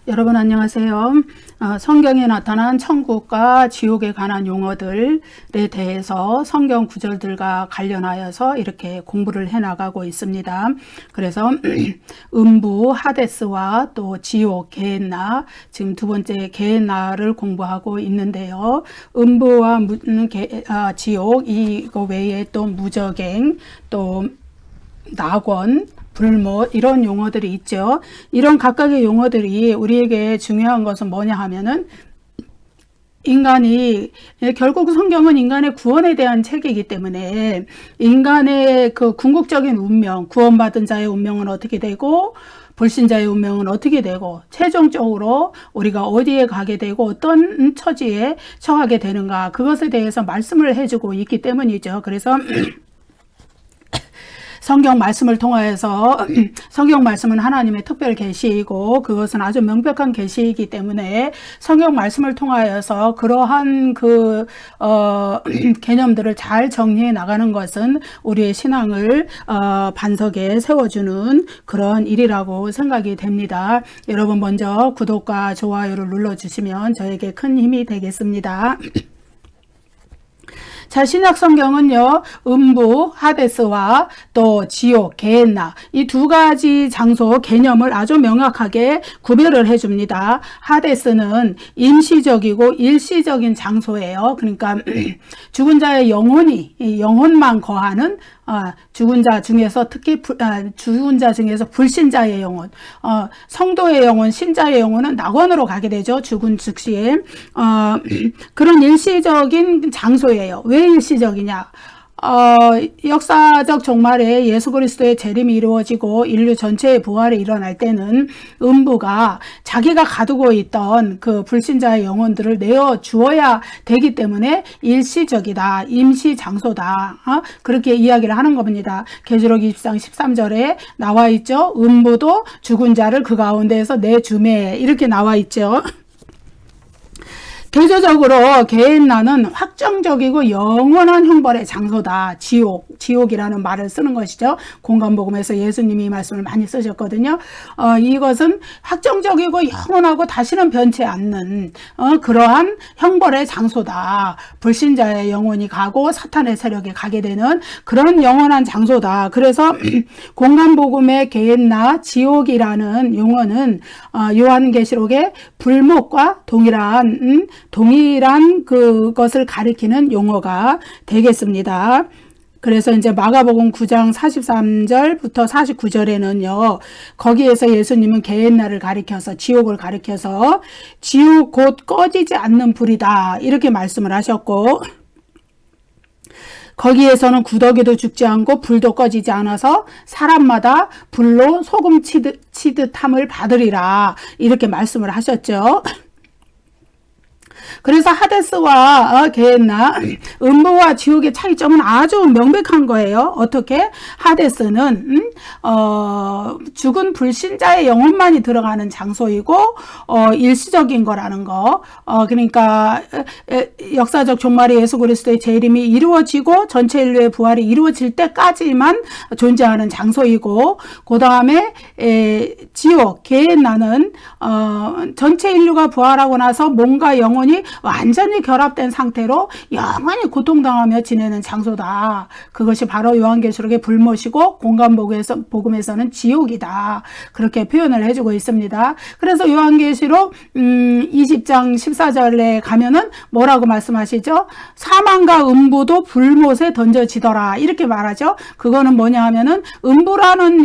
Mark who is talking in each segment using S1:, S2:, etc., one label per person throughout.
S1: 여러분 안녕하세요. 성경에 나타난 천국과 지옥에 관한 용어들에 대해서 성경 구절들과 관련하여서 이렇게 공부를 해나가고 있습니다. 그래서 음부, 하데스와 또 지옥, 게헨나, 지금 두 번째 게헨나를 공부하고 있는데요. 음부와 지옥, 이거 외에 또 무저갱, 또 낙원, 불못 이런 용어들이 있죠. 이런 각각의 용어들이 우리에게 중요한 것은 뭐냐 하면은 인간이 결국 성경은 인간의 구원에 대한 책이기 때문에 인간의 그 궁극적인 운명, 구원받은 자의 운명은 어떻게 되고 불신자의 운명은 어떻게 되고 최종적으로 우리가 어디에 가게 되고 어떤 처지에 처하게 되는가 그것에 대해서 말씀을 해주고 있기 때문이죠. 그래서 성경 말씀을 통하여서 성경 말씀은 하나님의 특별 계시이고 그것은 아주 명백한 계시이기 때문에 성경 말씀을 통하여서 그러한 개념들을 잘 정리해 나가는 것은 우리의 신앙을 반석에 세워주는 그런 일이라고 생각이 됩니다. 여러분 먼저 구독과 좋아요를 눌러주시면 저에게 큰 힘이 되겠습니다. 자, 신약 성경은요, 음부, 하데스와 또 지옥, 게헨나 이 두 가지 장소 개념을 아주 명확하게 구별을 해줍니다. 하데스는 임시적이고 일시적인 장소예요. 그러니까 죽은 자의 영혼만 거하는 죽은 자 중에서 특히 죽은 자 중에서 불신자의 영혼, 성도의 영혼, 신자의 영혼은 낙원으로 가게 되죠. 죽은 즉시에 그런 일시적인 장소예요. 왜 일시적이냐? 역사적 종말에 예수 그리스도의 재림이 이루어지고 인류 전체의 부활이 일어날 때는 음부가 자기가 가두고 있던 그 불신자의 영혼들을 내어 주어야 되기 때문에 일시적이다, 임시 장소다, 그렇게 이야기를 하는 겁니다. 계시록 20장 13절에 나와 있죠. 음부도 죽은 자를 그 가운데에서 내주매 이렇게 나와 있죠. 대조적으로 게헨나는 확정적이고 영원한 형벌의 장소다. 지옥이라는 말을 쓰는 것이죠. 공간복음에서 예수님이 이 말씀을 많이 쓰셨거든요. 이것은 확정적이고 영원하고 다시는 변치 않는 그러한 형벌의 장소다. 불신자의 영혼이 가고 사탄의 세력이 가게 되는 그런 영원한 장소다. 그래서 공간복음의 게헨나, 지옥이라는 용어는 요한계시록의 불못과 동일한 그것을 가리키는 용어가 되겠습니다. 그래서 이제 마가복음 9장 43절부터 49절에는요. 거기에서 예수님은 게헨나를 가리켜서 지옥을 가리켜서 지옥 곧 꺼지지 않는 불이다. 이렇게 말씀을 하셨고 거기에서는 구더기도 죽지 않고 불도 꺼지지 않아서 사람마다 불로 소금 치듯함을 받으리라. 이렇게 말씀을 하셨죠. 그래서 하데스와 게헨나, 음부와 지옥의 차이점은 아주 명백한 거예요. 어떻게? 하데스는 죽은 불신자의 영혼만이 들어가는 장소이고 일시적인 거라는 거. 그러니까 역사적 종말에 예수 그리스도의 재림이 이루어지고 전체 인류의 부활이 이루어질 때까지만 존재하는 장소이고 그 다음에 지옥, 게헨나는 전체 인류가 부활하고 나서 몸과 영혼이 완전히 결합된 상태로 영원히 고통당하며 지내는 장소다. 그것이 바로 요한계시록의 불못이고 공간복음에서는 지옥이다. 그렇게 표현을 해주고 있습니다. 그래서 요한계시록 20장 14절에 가면은 뭐라고 말씀하시죠? 사망과 음부도 불못에 던져지더라. 이렇게 말하죠. 그거는 뭐냐 하면은 음부라는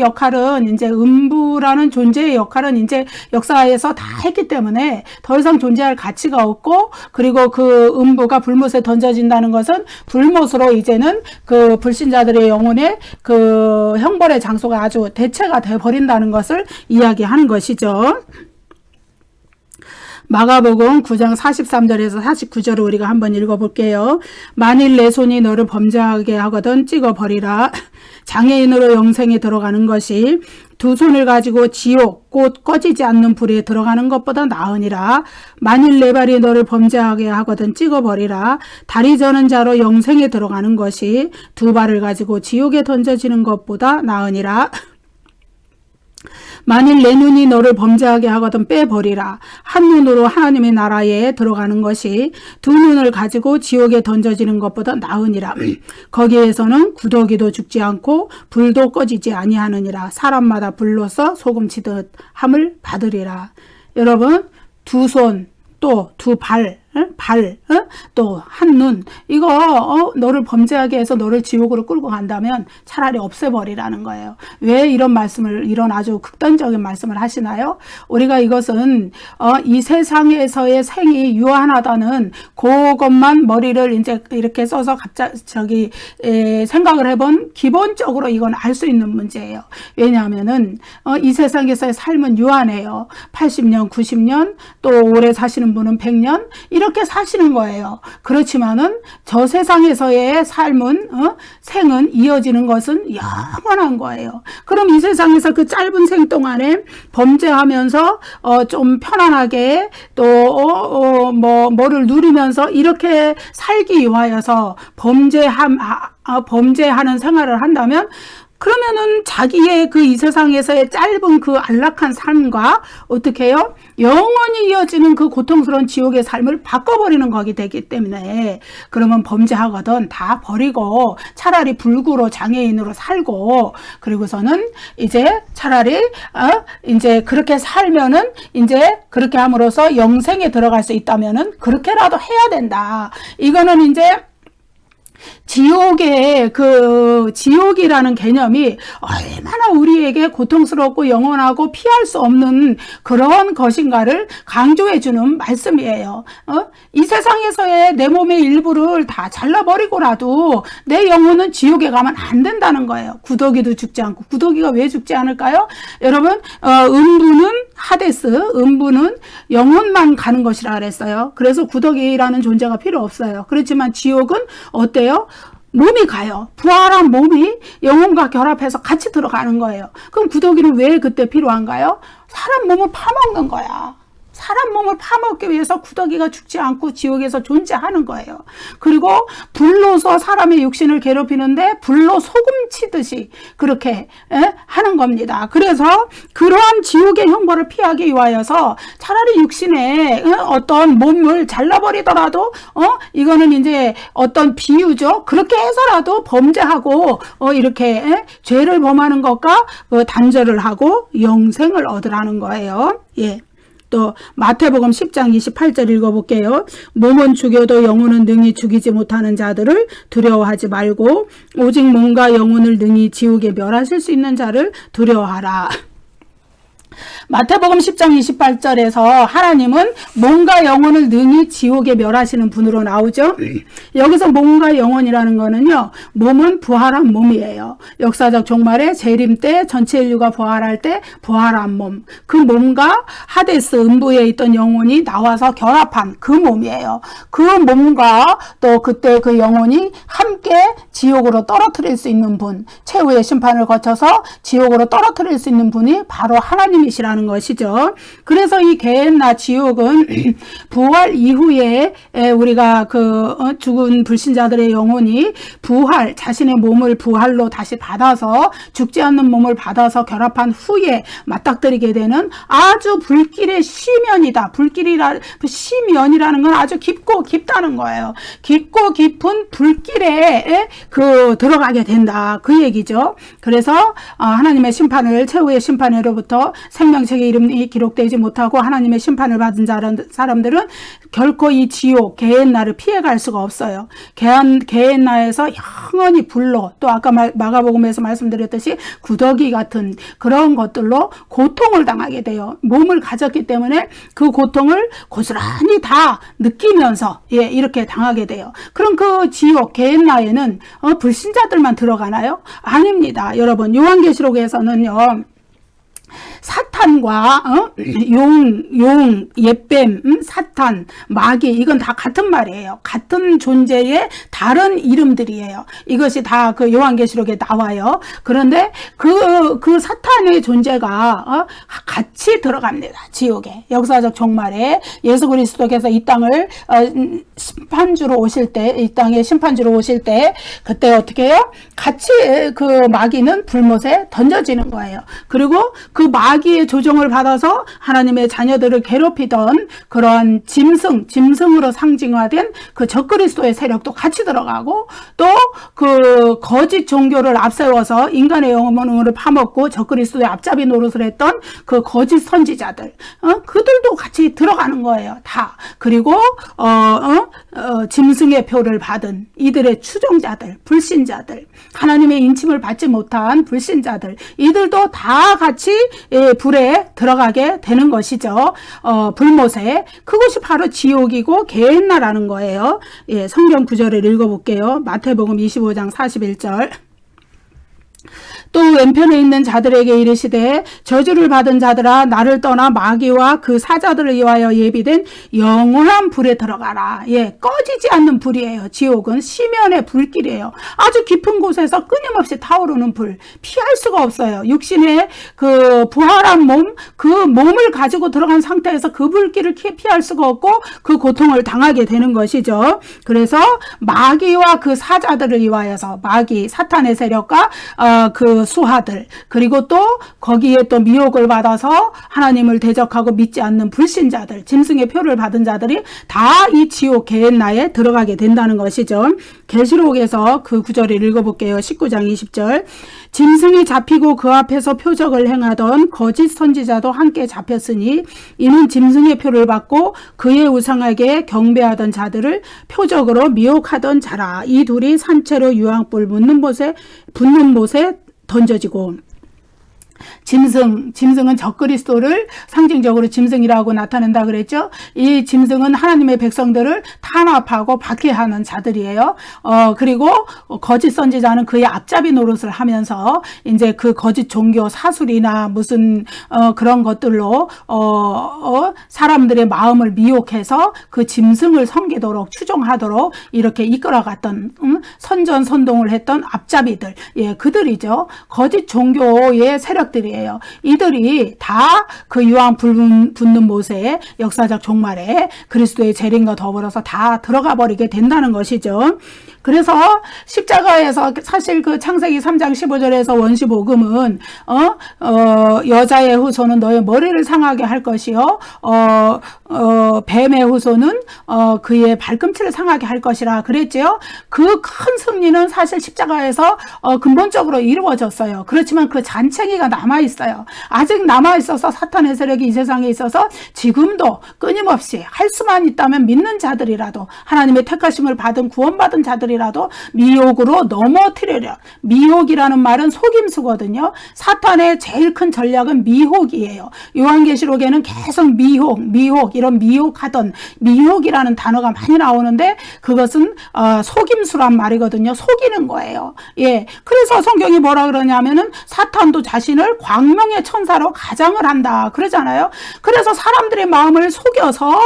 S1: 존재의 역할은 이제 역사에서 다 했기 때문에 더 이상 존재할 가치가 없고 그리고 그 음부가 불못에 던져진다는 것은 불못으로 이제는 그 불신자들의 영혼의 그 형벌의 장소가 아주 대체가 돼 버린다는 것을 이야기하는 것이죠. 마가복음 9장 43절에서 49절을 우리가 한번 읽어볼게요. 만일 내 손이 너를 범죄하게 하거든 찍어버리라. 장애인으로 영생에 들어가는 것이 두 손을 가지고 지옥 곧 꺼지지 않는 불에 들어가는 것보다 나으니라. 만일 내 발이 너를 범죄하게 하거든 찍어버리라. 다리 저는 자로 영생에 들어가는 것이 두 발을 가지고 지옥에 던져지는 것보다 나으니라. 만일 내 눈이 너를 범죄하게 하거든 빼버리라. 한 눈으로 하나님의 나라에 들어가는 것이 두 눈을 가지고 지옥에 던져지는 것보다 나으니라. 거기에서는 구더기도 죽지 않고 불도 꺼지지 아니하느니라. 사람마다 불로써 소금치듯 함을 받으리라. 여러분, 두 손, 또 두 발, 또 한눈, 이거 너를 범죄하게 해서 너를 지옥으로 끌고 간다면 차라리 없애버리라는 거예요. 왜 이런 말씀을, 이런 아주 극단적인 말씀을 하시나요? 우리가 이것은 이 세상에서의 생이 유한하다는 그것만 머리를 이제 이렇게 써서 갑자기 생각을 해본, 기본적으로 이건 알 수 있는 문제예요. 왜냐하면은 이 세상에서의 삶은 유한해요. 80년, 90년, 또 오래 사시는 분은 100년, 이렇게 사시는 거예요. 그렇지만은 저 세상에서의 삶은, 생은 이어지는 것은 영원한 거예요. 그럼 이 세상에서 그 짧은 생 동안에 범죄하면서 좀 편안하게 또 뭐를 누리면서 이렇게 살기 위하여서 범죄하는 생활을 한다면, 그러면은 자기의 그 이 세상에서의 짧은 그 안락한 삶과 어떻게 해요? 영원히 이어지는 그 고통스러운 지옥의 삶을 바꿔버리는 거기 되기 때문에, 그러면 범죄하거든 다 버리고 차라리 불구로 장애인으로 살고, 그리고서는 이제 차라리 이제 그렇게 살면은 이제 그렇게 함으로써 영생에 들어갈 수 있다면은 그렇게라도 해야 된다. 이거는 이제 지옥이라는 개념이 얼마나 우리에게 고통스럽고 영원하고 피할 수 없는 그런 것인가를 강조해주는 말씀이에요. 이 세상에서의 내 몸의 일부를 다 잘라버리고라도 내 영혼은 지옥에 가면 안 된다는 거예요. 구더기도 죽지 않고. 구더기가 왜 죽지 않을까요? 여러분, 음부는 하데스, 음부는 영혼만 가는 것이라 그랬어요. 그래서 구더기라는 존재가 필요 없어요. 그렇지만 지옥은 어때요? 몸이 가요. 부활한 몸이 영혼과 결합해서 같이 들어가는 거예요. 그럼 구더기는 왜 그때 필요한가요? 사람 몸을 파먹는 거야. 사람 몸을 파먹기 위해서 구더기가 죽지 않고 지옥에서 존재하는 거예요. 그리고 불로서 사람의 육신을 괴롭히는데 불로 소금 치듯이 그렇게 하는 겁니다. 그래서 그러한 지옥의 형벌을 피하기 위하여서 차라리 육신의 어떤 몸을 잘라버리더라도 이거는 이제 어떤 비유죠. 그렇게 해서라도 범죄하고 이렇게 죄를 범하는 것과 단절을 하고 영생을 얻으라는 거예요. 예. 또 마태복음 10장 28절 읽어볼게요. 몸은 죽여도 영혼은 능히 죽이지 못하는 자들을 두려워하지 말고 오직 몸과 영혼을 능히 지옥에 멸하실 수 있는 자를 두려워하라. 마태복음 10장 28절에서 하나님은 몸과 영혼을 능히 지옥에 멸하시는 분으로 나오죠. 여기서 몸과 영혼이라는 거는요, 몸은 부활한 몸이에요. 역사적 종말에 재림 때 전체 인류가 부활할 때 부활한 몸, 그 몸과 하데스 음부에 있던 영혼이 나와서 결합한 그 몸이에요. 그 몸과 또 그때 그 영혼이 함께 지옥으로 떨어뜨릴 수 있는 분, 최후의 심판을 거쳐서 지옥으로 떨어뜨릴 수 있는 분이 바로 하나님이시라는 것이죠. 그래서 이 게헨나 지옥은 부활 이후에 우리가 죽은 불신자들의 영혼이 자신의 몸을 부활로 다시 받아서 죽지 않는 몸을 받아서 결합한 후에 맞닥뜨리게 되는 아주 불길의 시면이다. 시면이라는 건 아주 깊고 깊다는 거예요. 깊고 깊은 불길에 들어가게 된다. 그 얘기죠. 그래서 하나님의 심판을, 최후의 심판으로부터 생명책의 이름이 기록되지 못하고 하나님의 심판을 받은 사람들은 결코 이 지옥 게헨나를 피해갈 수가 없어요. 게헨나에서 영원히 불로, 또 아까 마가복음에서 말씀드렸듯이 구더기 같은 그런 것들로 고통을 당하게 돼요. 몸을 가졌기 때문에 그 고통을 고스란히 다 느끼면서 이렇게 당하게 돼요. 그럼 그 지옥 게헨나에는 불신자들만 들어가나요? 아닙니다. 여러분, 요한계시록에서는요, 사탄과 옅뱀, 사탄, 마귀 이건 다 같은 말이에요. 같은 존재의 다른 이름들이에요. 이것이 다 그 요한계시록에 나와요. 그런데 그 사탄의 존재가 같이 들어갑니다. 지옥에. 역사적 종말에 예수 그리스도께서 이 땅을 심판주로 오실 때, 이 땅에 심판주로 오실 때 그때 어떻게 해요? 같이 그 마귀는 불못에 던져지는 거예요. 그리고 그 마귀의 조종을 받아서 하나님의 자녀들을 괴롭히던 그런 짐승으로 상징화된 그 적그리스도의 세력도 같이 들어가고, 또 그 거짓 종교를 앞세워서 인간의 영혼을 파먹고 적그리스도의 앞잡이 노릇을 했던 그 거짓 선지자들, 그들도 같이 들어가는 거예요. 다. 그리고 짐승의 표를 받은 이들의 추종자들, 불신자들, 하나님의 인침을 받지 못한 불신자들, 이들도 다 같이 불에 들어가게 되는 것이죠. 불못에. 그것이 바로 지옥이고 게헨나라는 거예요. 예, 성경 구절을 읽어볼게요. 마태복음 25장 41절. 또 왼편에 있는 자들에게 이르시되 저주를 받은 자들아 나를 떠나 마귀와 그 사자들을 위하여 예비된 영원한 불에 들어가라. 예, 꺼지지 않는 불이에요. 지옥은 심연의 불길이에요. 아주 깊은 곳에서 끊임없이 타오르는 불. 피할 수가 없어요. 육신의 그 부활한 몸, 그 몸을 가지고 들어간 상태에서 그 불길을 피할 수가 없고 그 고통을 당하게 되는 것이죠. 그래서 마귀와 그 사자들을 위하여서, 마귀, 사탄의 세력과 그 수하들, 그리고 또 거기에 또 미혹을 받아서 하나님을 대적하고 믿지 않는 불신자들, 짐승의 표를 받은 자들이 다 이 지옥 게헨나에 들어가게 된다는 것이죠. 계시록에서 그 구절을 읽어볼게요. 19장 20절. 짐승이 잡히고 그 앞에서 표적을 행하던 거짓 선지자도 함께 잡혔으니 이는 짐승의 표를 받고 그의 우상에게 경배하던 자들을 표적으로 미혹하던 자라. 이 둘이 산채로 유황불 붙는 못에 던져지고. 짐승은 적그리스도를 상징적으로 짐승이라고 나타낸다 그랬죠. 이 짐승은 하나님의 백성들을 탄압하고 박해하는 자들이에요. 그리고 거짓 선지자는 그의 앞잡이 노릇을 하면서 이제 그 거짓 종교 사술이나 무슨 그런 것들로 사람들의 마음을 미혹해서 그 짐승을 섬기도록 추종하도록 이렇게 이끌어갔던 선전선동을 했던 앞잡이들, 예, 그들이죠. 거짓 종교의 세력들이에요. 이들이 다 그 유황 붙는 못에 역사적 종말에 그리스도의 재림과 더불어서 다 들어가 버리게 된다는 것이죠. 그래서 십자가에서 사실 그 창세기 3장 15절에서 원시 복음은 여자의 후손은 너의 머리를 상하게 할 것이요 뱀의 후손은 그의 발꿈치를 상하게 할 것이라 그랬지요. 그 큰 승리는 사실 십자가에서 근본적으로 이루어졌어요. 그렇지만 그 잔챙이가 남아있어요. 아직 남아있어서 사탄의 세력이 이 세상에 있어서 지금도 끊임없이 할 수만 있다면 믿는 자들이라도, 하나님의 택하심을 받은 구원받은 자들이라도 미혹으로 넘어뜨리려. 미혹이라는 말은 속임수거든요. 사탄의 제일 큰 전략은 미혹이에요. 요한계시록에는 계속 미혹 이런 미혹이라는 단어가 많이 나오는데 그것은 속임수란 말이거든요. 속이는 거예요. 예, 그래서 성경이 뭐라 그러냐면은 사탄도 자신을 광명의 천사로 가장을 한다 그러잖아요. 그래서 사람들의 마음을 속여서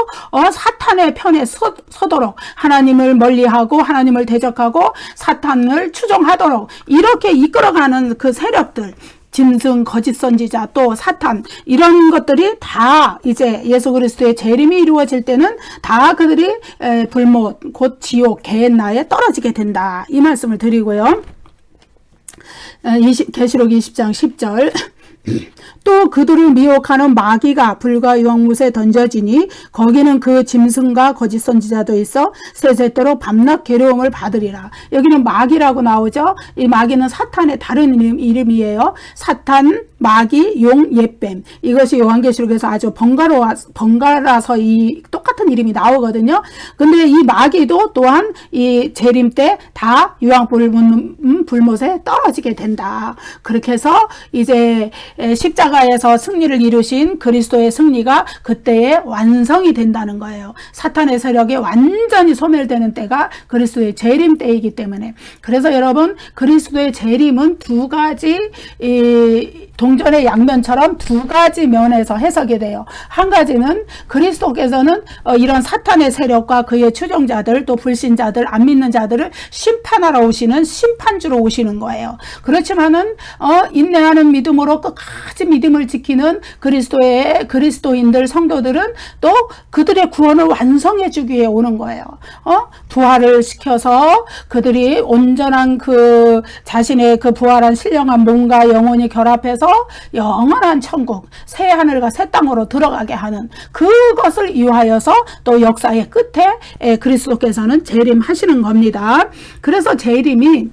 S1: 사탄의 편에 서도록, 하나님을 멀리하고 하나님을 대적하고 사탄을 추종하도록 이렇게 이끌어가는 그 세력들, 짐승, 거짓 선지자, 또 사탄, 이런 것들이 다 이제 예수 그리스도의 재림이 이루어질 때는 다 그들이 불못, 곧 지옥, 게헨나에 떨어지게 된다. 이 말씀을 드리고요. 계시록 20장 10절. 또 그들을 미혹하는 마귀가 불과 유황못에 던져지니 거기는 그 짐승과 거짓 선지자도 있어 세세때로 밤낮 괴로움을 받으리라. 여기는 마귀라고 나오죠. 이 마귀는 사탄의 다른 이름이에요. 사탄, 마귀, 용, 옅뱀. 이것이 요한계시록에서 아주 번갈아서 이 똑같은 이름이 나오거든요. 근데 이 마귀도 또한 이 재림 때 다 유황불 붙는 불못에 떨어지게 된다. 그렇게 해서 이제 십자가에서 승리를 이루신 그리스도의 승리가 그때에 완성이 된다는 거예요. 사탄의 세력이 완전히 소멸되는 때가 그리스도의 재림 때이기 때문에. 그래서 여러분, 그리스도의 재림은 두 가지 동전의 양면처럼 두 가지 면에서 해석이 돼요. 한 가지는 그리스도께서는 이런 사탄의 세력과 그의 추종자들 또 불신자들 안 믿는 자들을 심판하러 오시는 심판주로 오시는 거예요. 그렇지만은 인내하는 믿음으로 끝까지 믿음을 지키는 그리스도인들 성도들은 또 그들의 구원을 완성해 주기 위해 오는 거예요. 부활을 시켜서 그들이 온전한 그 자신의 그 부활한 신령한 몸과 영혼이 결합해서 영원한 천국 새 하늘과 새 땅으로 들어가게 하는 그것을 이유하여서 또 역사의 끝에 그리스도께서는 재림하시는 겁니다. 그래서 재림이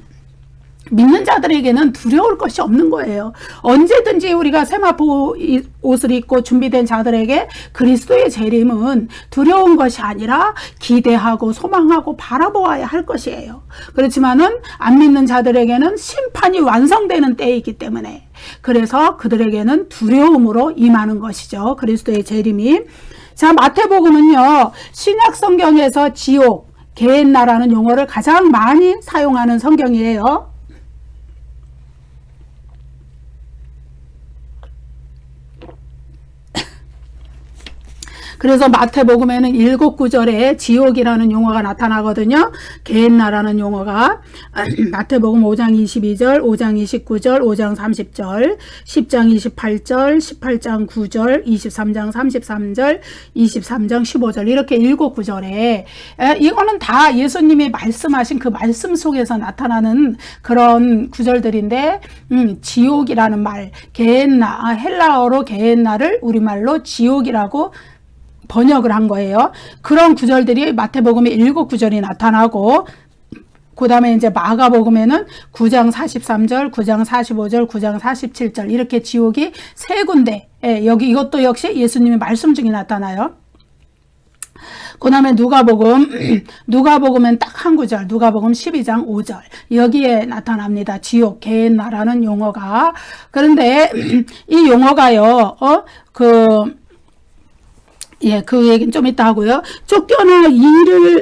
S1: 믿는 자들에게는 두려울 것이 없는 거예요. 언제든지 우리가 세마포 옷을 입고 준비된 자들에게 그리스도의 재림은 두려운 것이 아니라 기대하고 소망하고 바라보아야 할 것이에요. 그렇지만은 안 믿는 자들에게는 심판이 완성되는 때이기 때문에 그래서 그들에게는 두려움으로 임하는 것이죠. 그리스도의 재림이. 자, 마태복음은요, 신약 성경에서 지옥, 게헨나라는 용어를 가장 많이 사용하는 성경이에요. 그래서 마태복음에는 7구절에 지옥이라는 용어가 나타나거든요. 게헨나라는 용어가 마태복음 5장 22절, 5장 29절, 5장 30절, 10장 28절, 18장 9절, 23장 33절, 23장 15절 이렇게 7구절에 이거는 다 예수님이 말씀하신 그 말씀 속에서 나타나는 그런 구절들인데 지옥이라는 말, 게헨나, 헬라어로 게헨나를 우리말로 지옥이라고 번역을 한 거예요. 그런 구절들이 마태복음에 7구절이 나타나고 그 다음에 이제 마가복음에는 9장 43절, 9장 45절, 9장 47절 이렇게 지옥이 3군데 여기 이것도 역시 예수님의 말씀 중에 나타나요. 그 다음에 누가복음은 딱 한 구절, 누가복음 12장 5절 여기에 나타납니다. 지옥, 게헨나라는 용어가. 그런데 이 용어가요, 그 얘기는 좀 이따 하고요. 쫓겨나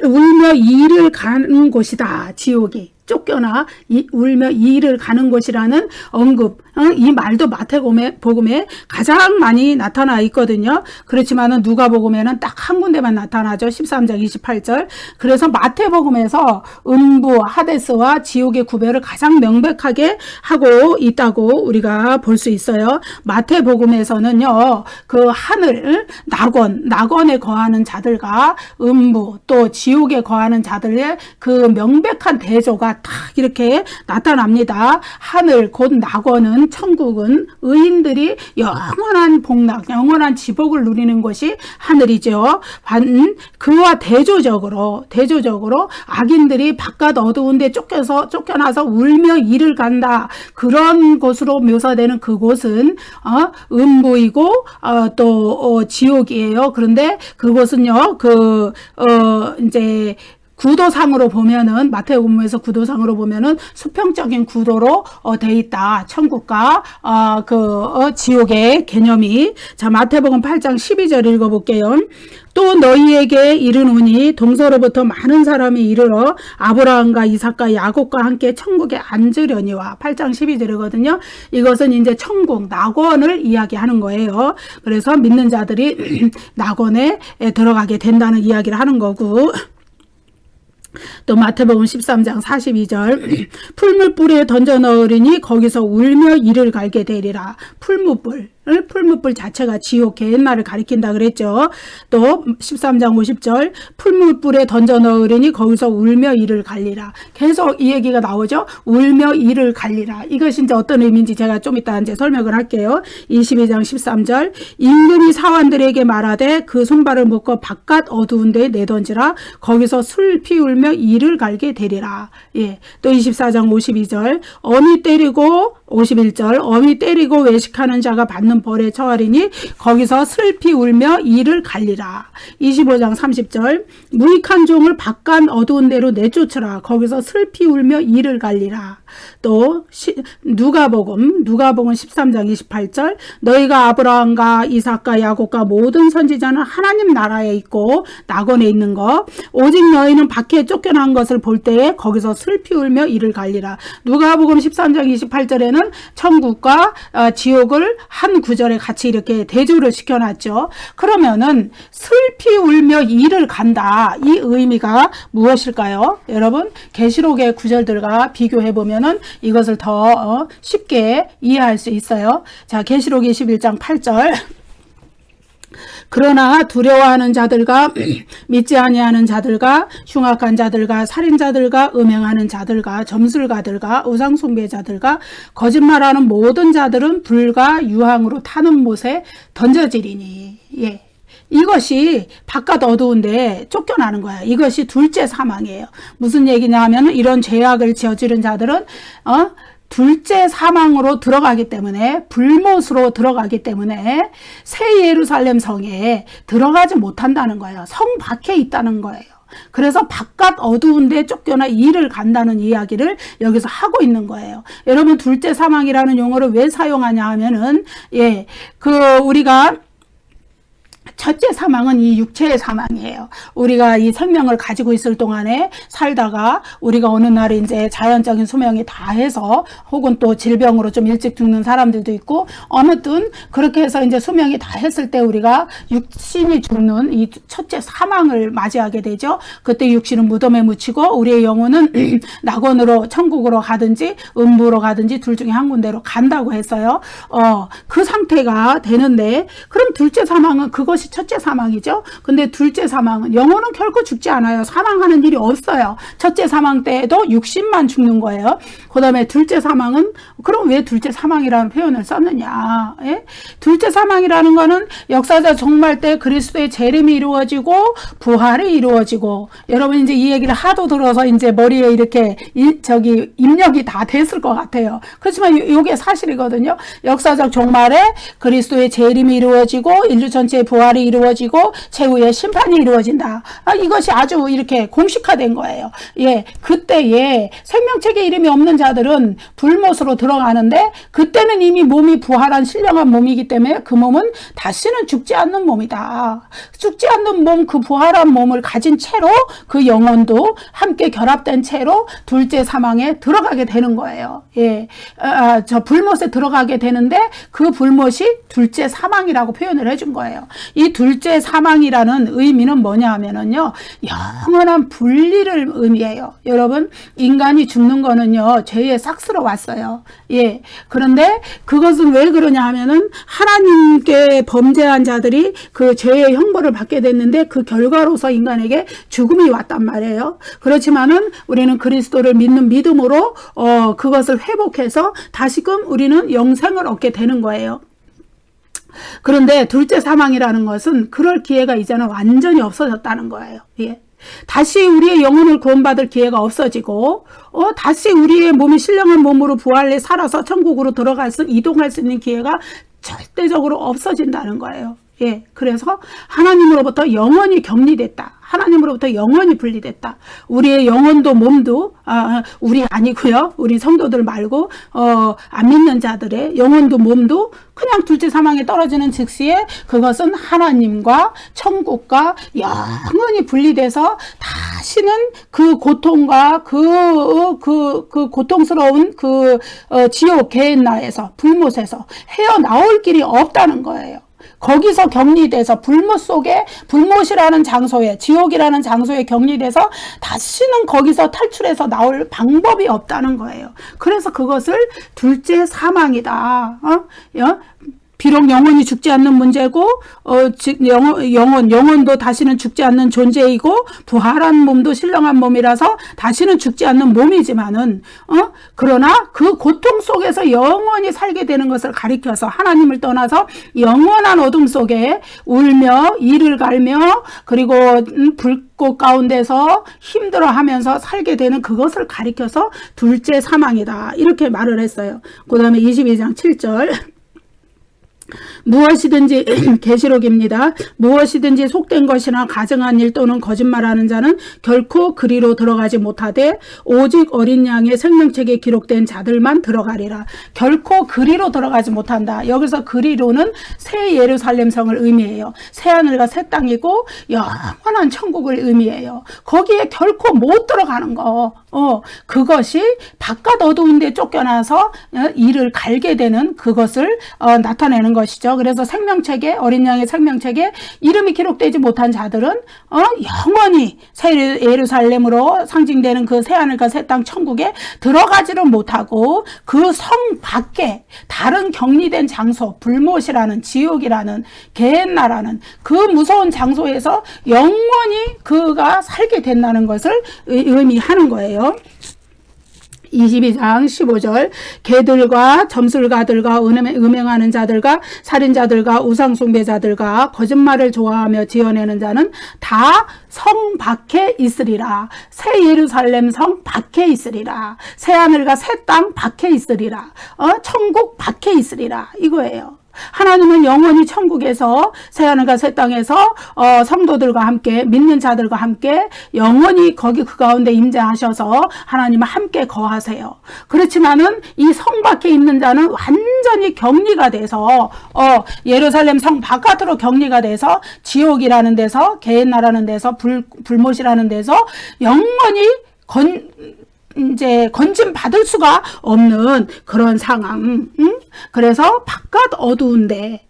S1: 울며 이를 가는 곳이다. 지옥이. 쫓겨나 울며 이를 가는 곳이라는 언급, 이 말도 마태복음에 가장 많이 나타나 있거든요. 그렇지만은 누가복음에는 딱 한 군데만 나타나죠. 13장 28절. 그래서 마태복음에서 음부 하데스와 지옥의 구별을 가장 명백하게 하고 있다고 우리가 볼 수 있어요. 마태복음에서는요, 그 하늘, 낙원에 거하는 자들과 음부 또 지옥에 거하는 자들의 그 명백한 대조가 딱 이렇게 나타납니다. 하늘 곧 낙원은 천국은 의인들이 영원한 복락, 영원한 지복을 누리는 것이 하늘이죠. 그와 대조적으로 악인들이 바깥 어두운 데 쫓겨나서 울며 이를 간다. 그런 곳으로 묘사되는 그곳은 음부이고 또 지옥이에요. 그런데 그곳은요, 이제 구도상으로 보면은 마태복음에서 구도상으로 보면은 수평적인 구도로 돼 있다. 천국과 지옥의 개념이. 자, 마태복음 8장 12절 읽어볼게요. 또 너희에게 이르노니 동서로부터 많은 사람이 이르러 아브라함과 이삭과 야곱과 함께 천국에 앉으려니와. 8장 12절이거든요. 이것은 이제 천국, 낙원을 이야기하는 거예요. 그래서 믿는 자들이 낙원에 들어가게 된다는 이야기를 하는 거고. 또 마태복음 13장 42절 풀무불에 던져 넣으리니 거기서 울며 이를 갈게 되리라. 풀무불 자체가 지옥 게헨나를 가리킨다 그랬죠. 또 13장 50절 풀무불에 던져 넣으리니 거기서 울며 이를 갈리라. 계속 이 얘기가 나오죠. 울며 이를 갈리라. 이것이 이제 어떤 의미인지 제가 좀 이따 이제 설명을 할게요. 22장 13절 임금이 사환들에게 말하되 그 손발을 묶어 바깥 어두운 데에 내던지라. 거기서 슬피 울며 이를 갈게 되리라. 예. 또 24장 52절 어미 때리고 51절 어미 때리고 외식하는 자가 받는 벌에 처하리니 거기서 슬피 울며 이를 갈리라. 25장 30절 무익한 종을 바깥 어두운 데로 내쫓으라. 거기서 슬피 울며 이를 갈리라. 또 누가복음 13장 28절 너희가 아브라함과 이삭과 야곱과 모든 선지자는 하나님 나라에 있고 낙원에 있는 것 오직 너희는 밖에 쫓겨난 것을 볼 때에 거기서 슬피 울며 이를 갈리라. 누가복음 13장 28절에는 천국과 지옥을 한 구절에 같이 이렇게 대조를 시켜놨죠. 그러면은 슬피 울며 이를 간다. 이 의미가 무엇일까요? 여러분 계시록의 구절들과 비교해 보면은 이것을 더 쉽게 이해할 수 있어요. 자, 계시록 21장 8절 그러나 두려워하는 자들과 믿지 아니하는 자들과 흉악한 자들과 살인자들과 음행하는 자들과 점술가들과 우상숭배자들과 거짓말하는 모든 자들은 불과 유황으로 타는 못에 던져지리니. 예. 이것이 바깥 어두운데 쫓겨나는 거야. 이것이 둘째 사망이에요. 무슨 얘기냐 하면 이런 죄악을 저지른 자들은 둘째 사망으로 들어가기 때문에 불못으로 들어가기 때문에 새 예루살렘 성에 들어가지 못한다는 거예요. 성 밖에 있다는 거예요. 그래서 바깥 어두운데 쫓겨나 이를 간다는 이야기를 여기서 하고 있는 거예요. 여러분 둘째 사망이라는 용어를 왜 사용하냐 하면은 우리가 첫째 사망은 이 육체의 사망이에요. 우리가 이 생명을 가지고 있을 동안에 살다가 우리가 어느 날 이제 자연적인 수명이 다해서 혹은 또 질병으로 좀 일찍 죽는 사람들도 있고 어느든 그렇게 해서 이제 수명이 다했을 때 우리가 육신이 죽는 이 첫째 사망을 맞이하게 되죠. 그때 육신은 무덤에 묻히고 우리의 영혼은 낙원으로 천국으로 가든지 음부로 가든지 둘 중에 한 군데로 간다고 했어요. 그 상태가 되는데 그럼 둘째 사망은 그것이 첫째 사망이죠. 근데 둘째 사망은 영혼은 결코 죽지 않아요. 사망하는 일이 없어요. 첫째 사망 때에도 육신만 죽는 거예요. 그 다음에 둘째 사망은 그럼 왜 둘째 사망이라는 표현을 썼느냐. 예? 둘째 사망이라는 거는 역사적 종말 때 그리스도의 재림이 이루어지고 부활이 이루어지고 여러분 이제 이 얘기를 하도 들어서 이제 머리에 이렇게 입력이 다 됐을 것 같아요. 그렇지만 이게 사실이거든요. 역사적 종말에 그리스도의 재림이 이루어지고 인류 전체의 부활이 이루어지고 최후의 심판이 이루어진다. 이것이 아주 이렇게 공식화된 거예요. 예, 그때에 생명책에 이름이 없는 자들은 불못으로 들어가는데 그때는 이미 몸이 부활한 신령한 몸이기 때문에 그 몸은 다시는 죽지 않는 몸이다. 죽지 않는 몸, 그 부활한 몸을 가진 채로 그 영혼도 함께 결합된 채로 둘째 사망에 들어가게 되는 거예요. 예, 저 불못에 들어가게 되는데 그 불못이 둘째 사망이라고 표현을 해준 거예요. 이 둘째 사망이라는 의미는 뭐냐 하면은요, 영원한 분리를 의미해요. 여러분, 인간이 죽는 거는요, 죄의 삭스로 왔어요. 예. 그런데 그것은 왜 그러냐 하면은 하나님께 범죄한 자들이 그 죄의 형벌을 받게 됐는데 그 결과로서 인간에게 죽음이 왔단 말이에요. 그렇지만은 우리는 그리스도를 믿는 믿음으로 그것을 회복해서 다시금 우리는 영생을 얻게 되는 거예요. 그런데 둘째 사망이라는 것은 그럴 기회가 이제는 완전히 없어졌다는 거예요. 예. 다시 우리의 영혼을 구원받을 기회가 없어지고 다시 우리의 몸이 신령한 몸으로 부활해 살아서 천국으로 이동할 수 있는 기회가 절대적으로 없어진다는 거예요. 예, 그래서 하나님으로부터 영원히 격리됐다. 하나님으로부터 영원히 분리됐다. 우리의 영혼도 몸도 우리 아니고요. 우리 성도들 말고 안 믿는 자들의 영혼도 몸도 그냥 둘째 사망에 떨어지는 즉시에 그것은 하나님과 천국과 영원히 분리돼서 다시는 그 고통과 그 고통스러운 지옥 개인나에서 불못에서 헤어나올 길이 없다는 거예요. 거기서 격리돼서 불못이라는 장소에 지옥이라는 장소에 격리돼서 다시는 거기서 탈출해서 나올 방법이 없다는 거예요. 그래서 그것을 둘째 사망이다. 비록 영혼이 죽지 않는 문제고 영혼도 다시는 죽지 않는 존재이고 부활한 몸도 신령한 몸이라서 다시는 죽지 않는 몸이지만은 그러나 그 고통 속에서 영원히 살게 되는 것을 가리켜서 하나님을 떠나서 영원한 어둠 속에 울며 이를 갈며 그리고 불꽃 가운데서 힘들어하면서 살게 되는 그것을 가리켜서 둘째 사망이다 이렇게 말을 했어요. 그 다음에 22장 7절 무엇이든지 계시록입니다. 무엇이든지 속된 것이나 가증한 일 또는 거짓말하는 자는 결코 그리로 들어가지 못하되 오직 어린 양의 생명책에 기록된 자들만 들어가리라. 결코 그리로 들어가지 못한다. 여기서 그리로는 새 예루살렘 성을 의미해요. 새 하늘과 새 땅이고 영원한 천국을 의미해요. 거기에 결코 못 들어가는 거. 그것이 바깥 어두운 데 쫓겨나서 이를 갈게 되는 그것을 나타내는 것이죠. 그래서 생명책에, 어린 양의 생명책에 이름이 기록되지 못한 자들은 영원히 새 예루살렘으로 상징되는 그 새 하늘과 새 땅 천국에 들어가지를 못하고 그 성 밖에 다른 격리된 장소, 불못이라는, 지옥이라는, 게헨나라는 그 무서운 장소에서 영원히 그가 살게 된다는 것을 의미하는 거예요. 22장 15절 개들과 점술가들과 음행하는 자들과 살인자들과 우상숭배자들과 거짓말을 좋아하며 지어내는 자는 다 성 밖에 있으리라. 새 예루살렘 성 밖에 있으리라. 새 하늘과 새 땅 밖에 있으리라. 천국 밖에 있으리라. 이거예요. 하나님은 영원히 천국에서 새하늘과 새 땅에서 성도들과 함께, 믿는 자들과 함께 영원히 거기 그 가운데 임재하셔서 하나님은 함께 거하세요. 그렇지만은 이 성 밖에 있는 자는 완전히 격리가 돼서 예루살렘 성 바깥으로 격리가 돼서 지옥이라는 데서, 게헨나라는 데서, 불못이라는 데서 영원히 이제 건짐 받을 수가 없는 그런 상황. 그래서 바깥 어두운데,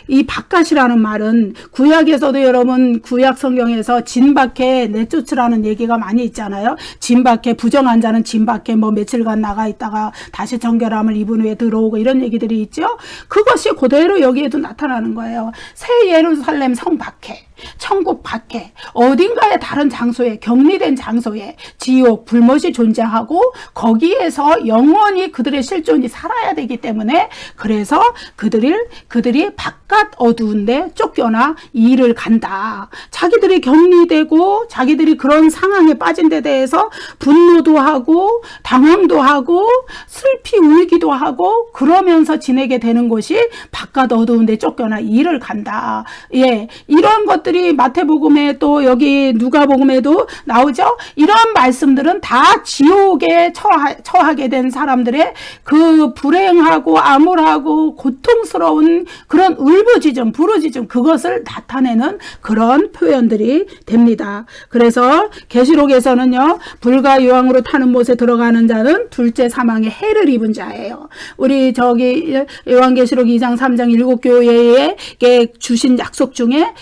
S1: 이 바깥이라는 말은 구약에서도 여러분 구약 성경에서 진 밖에 내쫓으라는 얘기가 많이 있잖아요. 진 밖에, 부정한 자는 진 밖에 뭐 며칠간 나가 있다가 다시 정결함을 입은 후에 들어오고 이런 얘기들이 있죠. 그것이 그대로 여기에도 나타나는 거예요. 새 예루살렘 성 밖에, 천국 밖에, 어딘가의 다른 장소에, 격리된 장소에 지옥, 불못이 존재하고 거기에서 영원히 그들의 실존이 살아야 되기 때문에, 그래서 그들이 바깥 어두운데 쫓겨나 이를 간다. 자기들이 격리되고 자기들이 그런 상황에 빠진 데 대해서 분노도 하고 당황도 하고 슬피 울기도 하고 그러면서 지내게 되는 곳이 바깥 어두운데 쫓겨나 이를 간다. 예, 이런 것들이 마태복음에 또 여기 누가복음에도 나오죠. 이런 말씀들은 다 지옥에 처하게 된 사람들의 그 불행하고 암울하고 고통스러운 그런 울부짖음, 부르짖음, 그것을 나타내는 그런 표현들이 됩니다. 그래서 계시록에서는요, 불과 유황으로 타는 못에 들어가는 자는 둘째 사망의 해를 입은 자예요. 우리 저기 요한계시록 2장 3장 7교회에 주신 약속 중에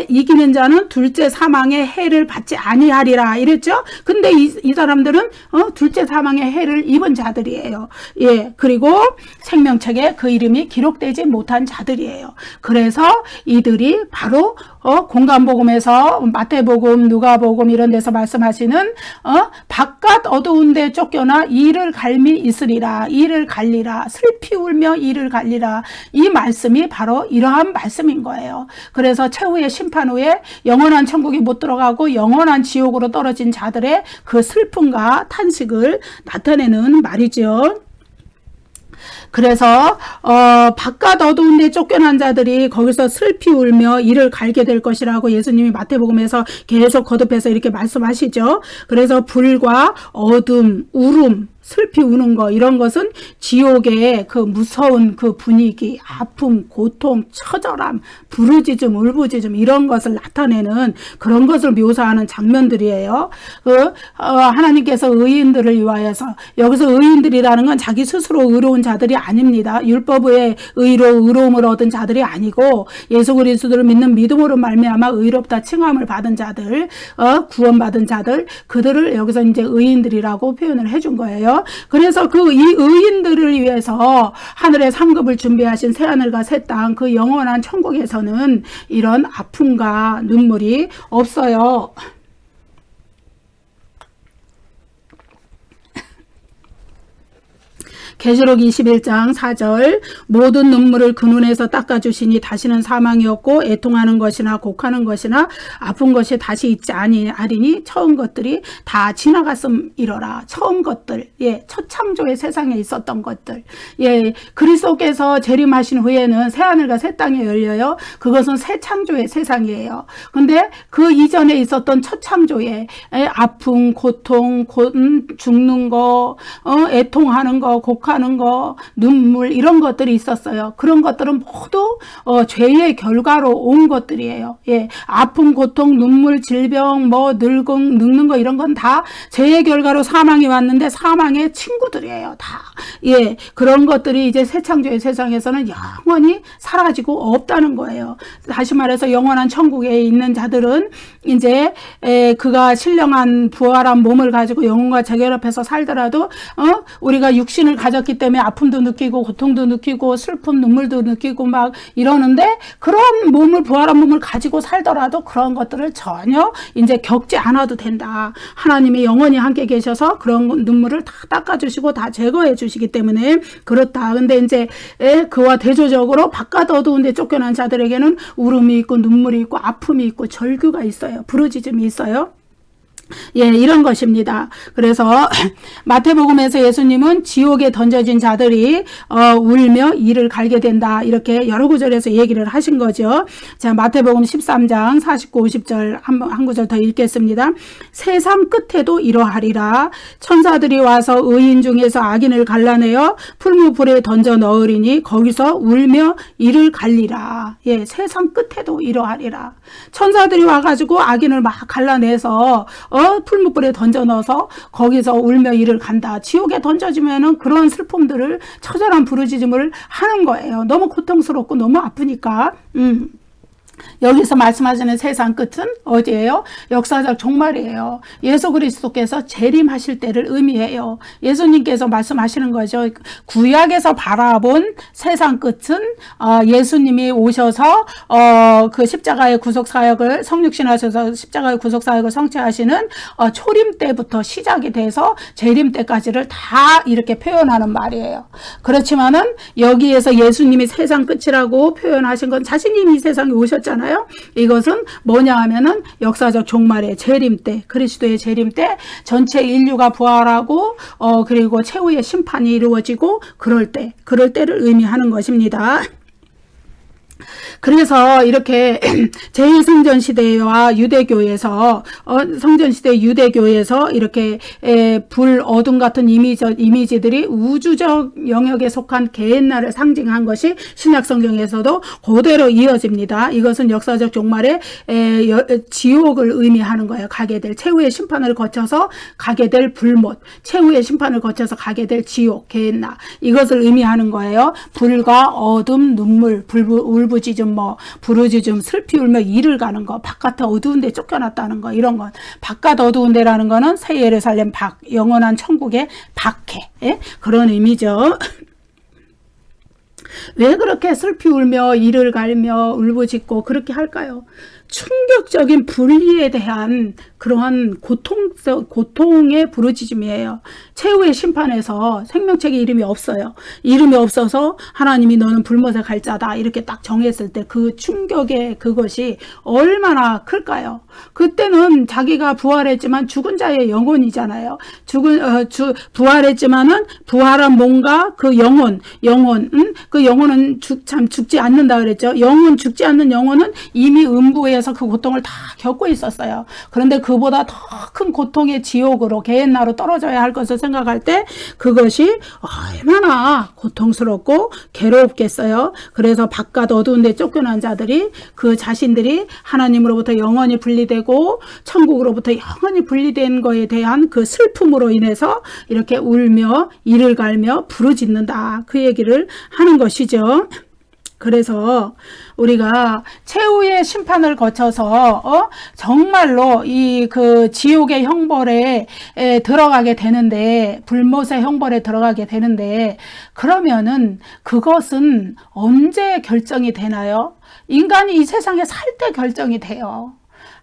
S1: 이기는 자는 둘째 사망의 해를 받지 아니하리라 이랬죠. 근데 이 사람들은 둘째 사망의 해를 입은 자들이에요. 예, 그리고 생명책에 그 이름이 기록되지 못한 자들이에요. 그래서 이들이 바로 공간복음에서 마태복음, 누가복음 이런 데서 말씀하시는 바깥 어두운 데 쫓겨나 이를 갈미 있으리라, 이를 갈리라, 슬피 울며 이를 갈리라, 이 말씀이 바로 이러한 말씀인 거예요. 그래서 최후의 심판 후에 영원한 천국에 못 들어가고 영원한 지옥으로 떨어진 자들의 그 슬픔과 탄식을 나타내는 말이죠. 그래서 바깥 어두운 데 쫓겨난 자들이 거기서 슬피 울며 이를 갈게 될 것이라고 예수님이 마태복음에서 계속 거듭해서 이렇게 말씀하시죠. 그래서 불과 어둠, 울음, 슬피 우는 거, 이런 것은 지옥의 그 무서운 그 분위기, 아픔, 고통, 처절함, 부르짖음, 울부짖음 이런 것을 나타내는 그런 것을 묘사하는 장면들이에요. 하나님께서 의인들을 위하여서, 여기서 의인들이라는 건 자기 스스로 의로운 자들이 아닙니다. 율법의 의로움을 얻은 자들이 아니고 예수 그리스도를 믿는 믿음으로 말미암아 의롭다 칭함을 받은 자들, 구원받은 자들, 그들을 여기서 이제 의인들이라고 표현을 해준 거예요. 그래서 이 의인들을 위해서 하늘의 상급을 준비하신 새하늘과 새 땅, 그 영원한 천국에서는 이런 아픔과 눈물이 없어요. 계시록 21장 4절 모든 눈물을 그 눈에서 닦아주시니 다시는 사망이 없고 애통하는 것이나 곡하는 것이나 아픈 것이 다시 있지 아니하리니 처음 것들이 다 지나갔음이로라. 처음 것들, 첫 창조의 세상에 있었던 것들, 그리스도께서 재림하신 후에는 새 하늘과 새 땅이 열려요. 그것은 새 창조의 세상이에요. 근데 그 이전에 있었던 첫 창조에 아픔, 고통, 죽는 거, 애통하는 거, 곡하는 거, 눈물 이런 것들이 있었어요. 그런 것들은 모두 죄의 결과로 온 것들이에요. 아픔, 고통, 눈물, 질병, 늙는 거 이런 건 다 죄의 결과로 사망이 왔는데 사망의 친구들이에요. 다. 그런 것들이 이제 새 창조의 세상에서는 영원히 사라지고 없다는 거예요. 다시 말해서 영원한 천국에 있는 자들은 이제 그가 신령한 부활한 몸을 가지고 영혼과 재결합해서 살더라도 우리가 육신을 가졌기 때문에 아픔도 느끼고 고통도 느끼고 슬픔 눈물도 느끼고 막 이러는데 그런 몸을 부활한 몸을 가지고 살더라도 그런 것들을 전혀 이제 겪지 않아도 된다. 하나님이 영원히 함께 계셔서 그런 눈물을 다 닦아주시고 다 제거해 주시기 때문에 그렇다. 근데 이제 그와 대조적으로 바깥 어두운데 쫓겨난 자들에게는 울음이 있고 눈물이 있고 아픔이 있고 절규가 있어요. 부르짖음이 있어요. 이런 것입니다. 그래서 마태복음에서 예수님은 지옥에 던져진 자들이 울며 이를 갈게 된다. 이렇게 여러 구절에서 얘기를 하신 거죠. 자, 마태복음 13장 49, 50절 한 구절 더 읽겠습니다. 세상 끝에도 이러하리라. 천사들이 와서 의인 중에서 악인을 갈라내어 풀무불에 던져 넣으리니 거기서 울며 이를 갈리라. 세상 끝에도 이러하리라. 천사들이 와가지고 악인을 막 갈라내서 풀무불에 던져 넣어서 거기서 울며 이를 간다. 지옥에 던져지면은 그런 슬픔들을 처절한 부르짖음을 하는 거예요. 너무 고통스럽고 너무 아프니까. 여기서 말씀하시는 세상 끝은 어디예요? 역사적 종말이에요. 예수 그리스도께서 재림하실 때를 의미해요. 예수님께서 말씀하시는 거죠. 구약에서 바라본 세상 끝은 예수님이 오셔서 그 십자가의 구속사역을 성육신하셔서 십자가의 구속사역을 성취하시는 초림 때부터 시작이 돼서 재림 때까지를 다 이렇게 표현하는 말이에요. 그렇지만은 여기에서 예수님이 세상 끝이라고 표현하신 건 자신이 이 세상에 오셨잖아요. 이것은 뭐냐 하면은 역사적 종말의 재림 때, 그리스도의 재림 때 전체 인류가 부활하고 그리고 최후의 심판이 이루어지고 그럴 때를 의미하는 것입니다. 그래서 이렇게 제1성전 시대와 유대교에서 성전 시대 유대교에서 이렇게 불 어둠 같은 이미지들이 우주적 영역에 속한 개옛날을 상징한 것이 신약 성경에서도 그대로 이어집니다. 이것은 역사적 종말에 지옥을 의미하는 거예요. 가게 될 최후의 심판을 거쳐서 가게 될 불못, 최후의 심판을 거쳐서 가게 될 지옥, 개옛날 이것을 의미하는 거예요. 불과 어둠, 눈물, 울부짖음, 부르짖음, 슬피 울며 이를 가는 거, 바깥에 어두운 데 쫓겨났다는 거, 이런 건 바깥 어두운 데라는 거는 새 예루살렘 밖, 영원한 천국의 밖에 그런 의미죠. 왜 그렇게 슬피 울며 이를 갈며 울부짖고 그렇게 할까요? 충격적인 분리에 대한 그러한 고통의 부르짖음이에요. 최후의 심판에서 생명책에 이름이 없어요. 이름이 없어서 하나님이 너는 불못에 갈 자다 이렇게 딱 정했을 때 그 충격의 그것이 얼마나 클까요? 그때는 자기가 부활했지만 죽은 자의 영혼이잖아요. 부활했지만은 부활한 몸과 그 영혼, 그 영혼은 죽지 않는다 그랬죠. 죽지 않는 영혼은 이미 음부에서 그 고통을 다 겪고 있었어요. 그런데 그보다 더 큰 고통의 지옥으로 개옛나로 떨어져야 할 것을 생각할 때 그것이 얼마나 고통스럽고 괴롭겠어요. 그래서 바깥 어두운 데 쫓겨난 자들이 그 자신들이 하나님으로부터 영원히 분리되고 천국으로부터 영원히 분리된 거에 대한 그 슬픔으로 인해서 이렇게 울며 이를 갈며 부르짖는다. 그 얘기를 하는 것이죠. 그래서 우리가 최후의 심판을 거쳐서 정말로 이 그 지옥의 형벌에 들어가게 되는데, 불못의 형벌에 들어가게 되는데, 그러면은 그것은 언제 결정이 되나요? 인간이 이 세상에 살 때 결정이 돼요.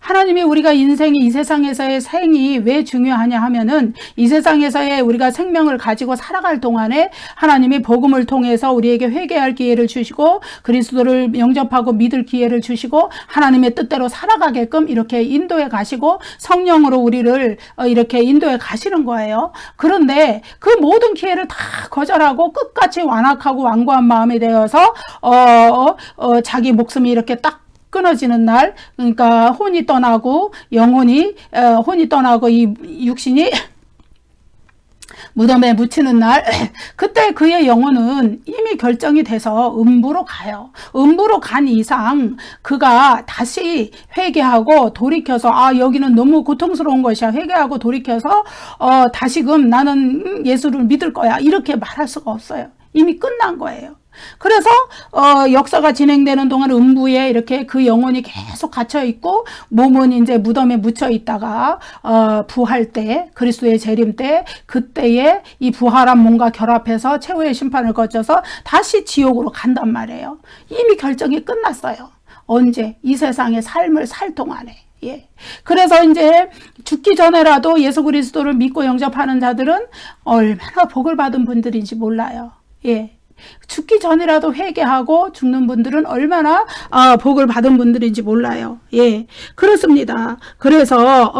S1: 하나님이 우리가 인생이 이 세상에서의 생이 왜 중요하냐 하면은 이 세상에서의 우리가 생명을 가지고 살아갈 동안에 하나님이 복음을 통해서 우리에게 회개할 기회를 주시고 그리스도를 영접하고 믿을 기회를 주시고 하나님의 뜻대로 살아가게끔 이렇게 인도해 가시고 성령으로 우리를 이렇게 인도해 가시는 거예요. 그런데 그 모든 기회를 다 거절하고 끝까지 완악하고 완고한 마음이 되어서 자기 목숨이 이렇게 딱 끊어지는 날, 그러니까 혼이 떠나고 영혼이 혼이 떠나고 이 육신이 무덤에 묻히는 날, 그때 그의 영혼은 이미 결정이 돼서 음부로 가요. 음부로 간 이상 그가 다시 회개하고 돌이켜서 여기는 너무 고통스러운 것이야. 회개하고 돌이켜서 다시금 나는 예수를 믿을 거야. 이렇게 말할 수가 없어요. 이미 끝난 거예요. 그래서 역사가 진행되는 동안 음부에 이렇게 그 영혼이 계속 갇혀 있고 몸은 이제 무덤에 묻혀 있다가 부활 때 그리스도의 재림 때 그때에 이 부활한 몸과 결합해서 최후의 심판을 거쳐서 다시 지옥으로 간단 말이에요. 이미 결정이 끝났어요. 언제? 이 세상의 삶을 살 동안에. 예. 그래서 이제 죽기 전에라도 예수 그리스도를 믿고 영접하는 자들은 얼마나 복을 받은 분들인지 몰라요. 예. 죽기 전이라도 회개하고 죽는 분들은 얼마나 복을 받은 분들인지 몰라요. 예, 그렇습니다. 그래서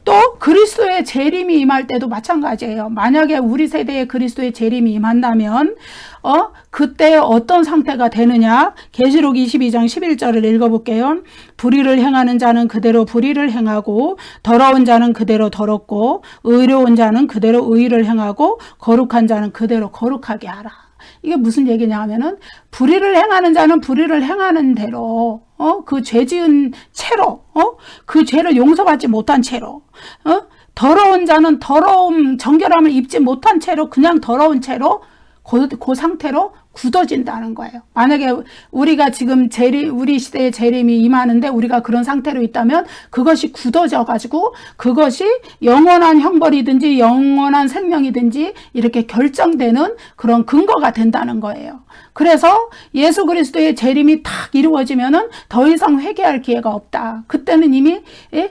S1: 또 그리스도의 재림이 임할 때도 마찬가지예요. 만약에 우리 세대에 그리스도의 재림이 임한다면 그때 어떤 상태가 되느냐? 계시록 22장 11절을 읽어볼게요. 불의를 행하는 자는 그대로 불의를 행하고 더러운 자는 그대로 더럽고 의로운 자는 그대로 의를 행하고 거룩한 자는 그대로 거룩하게 하라. 이게 무슨 얘기냐 하면은 불의를 행하는 자는 불의를 행하는 대로 그 죄 지은 채로 그 죄를 용서받지 못한 채로 더러운 자는 더러움 정결함을 입지 못한 채로 그냥 더러운 채로 그 상태로 굳어진다는 거예요. 만약에 우리가 지금 우리 시대에 재림이 임하는데 우리가 그런 상태로 있다면 그것이 굳어져 가지고 그것이 영원한 형벌이든지 영원한 생명이든지 이렇게 결정되는 그런 근거가 된다는 거예요. 그래서 예수 그리스도의 재림이 딱 이루어지면은 더 이상 회개할 기회가 없다. 그때는 이미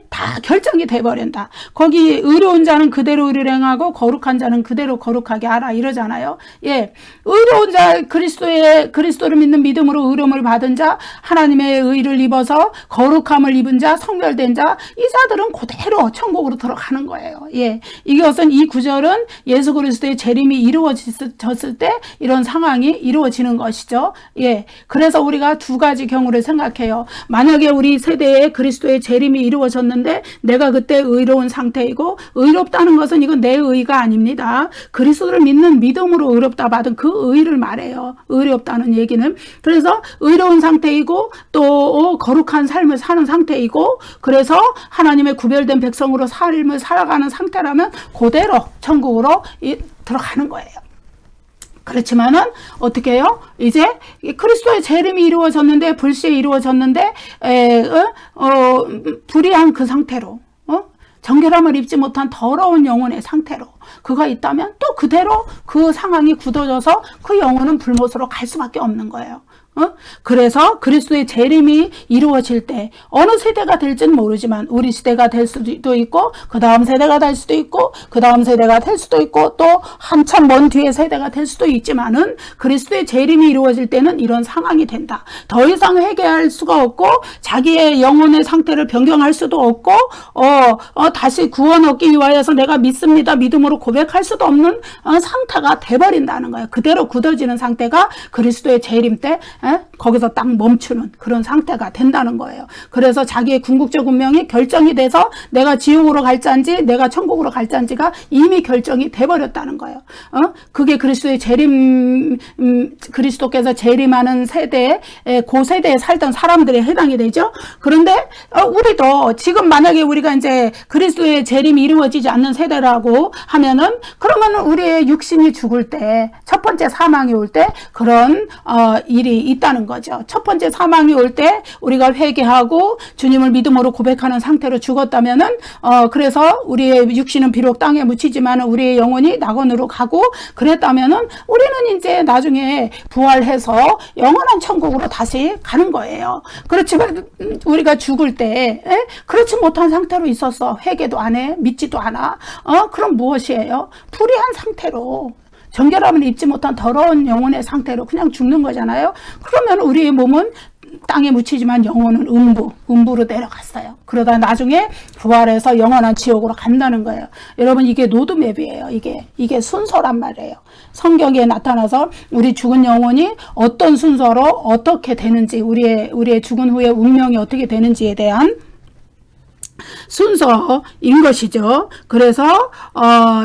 S1: 다 결정이 돼버린다. 거기 의로운 자는 그대로 의를 행하고 거룩한 자는 그대로 거룩하게 하라 이러잖아요. 예, 의로운 자 그리스도를 믿는 믿음으로 의로움을 받은 자, 하나님의 의를 입어서 거룩함을 입은 자, 성별된 자, 이 자들은 그대로 천국으로 들어가는 거예요. 예, 이것은 이 구절은 예수 그리스도의 재림이 이루어졌을 때 이런 상황이 이루어지는 것이죠. 예, 그래서 우리가 두 가지 경우를 생각해요. 만약에 우리 세대에 그리스도의 재림이 이루어졌는데 내가 그때 의로운 상태이고 의롭다는 것은 이건 내 의가 아닙니다. 그리스도를 믿는 믿음으로 의롭다 받은 그 의를 말해요. 의롭다는 얘기는. 그래서 의로운 상태이고 또 거룩한 삶을 사는 상태이고 그래서 하나님의 구별된 백성으로 삶을 살아가는 상태라면 그대로 천국으로 들어가는 거예요. 그렇지만은 어떻게 해요? 이제 그리스도의 재림이 이루어졌는데 불시에 이루어졌는데 불의한 그 상태로 정결함을 입지 못한 더러운 영혼의 상태로 그가 있다면 또 그대로 그 상황이 굳어져서 그 영혼은 불못으로 갈 수밖에 없는 거예요. 그래서 그리스도의 재림이 이루어질 때 어느 세대가 될지는 모르지만 우리 시대가 될 수도 있고 그 다음 세대가 될 수도 있고 그 다음 세대가 될 수도 있고 또 한참 먼 뒤에 세대가 될 수도 있지만은 그리스도의 재림이 이루어질 때는 이런 상황이 된다. 더 이상 회개할 수가 없고 자기의 영혼의 상태를 변경할 수도 없고 다시 구원 얻기 위하여서 내가 믿습니다 믿음으로 고백할 수도 없는 상태가 돼버린다는 거예요. 그대로 굳어지는 상태가 그리스도의 재림 때 거기서 딱 멈추는 그런 상태가 된다는 거예요. 그래서 자기의 궁극적 운명이 결정이 돼서 내가 지옥으로 갈지인지 내가 천국으로 갈지인지가 이미 결정이 돼버렸다는 거예요. 그게 그리스도의 재림, 그리스도께서 재림하는 세대에 그 세대에 살던 사람들에 해당이 되죠. 그런데 우리도 지금 만약에 우리가 이제 그리스도의 재림이 이루어지지 않는 세대라고 하면은 그러면 우리의 육신이 죽을 때 첫 번째 사망이 올 때 그런 일이 있다는 거죠. 첫 번째 사망이 올 때 우리가 회개하고 주님을 믿음으로 고백하는 상태로 죽었다면은 그래서 우리의 육신은 비록 땅에 묻히지만 우리의 영혼이 낙원으로 가고 그랬다면은 우리는 이제 나중에 부활해서 영원한 천국으로 다시 가는 거예요. 그렇지만 우리가 죽을 때 그렇지 못한 상태로 있었어. 회개도 안 해. 믿지도 않아. 그럼 무엇이에요? 불의한 상태로 정결함을 입지 못한 더러운 영혼의 상태로 그냥 죽는 거잖아요. 그러면 우리의 몸은 땅에 묻히지만 영혼은 음부로 내려갔어요. 그러다 나중에 부활해서 영원한 지옥으로 간다는 거예요. 여러분 이게 로드맵이에요. 이게 순서란 말이에요. 성경에 나타나서 우리 죽은 영혼이 어떤 순서로 어떻게 되는지 우리의 죽은 후에 운명이 어떻게 되는지에 대한 순서인 것이죠. 그래서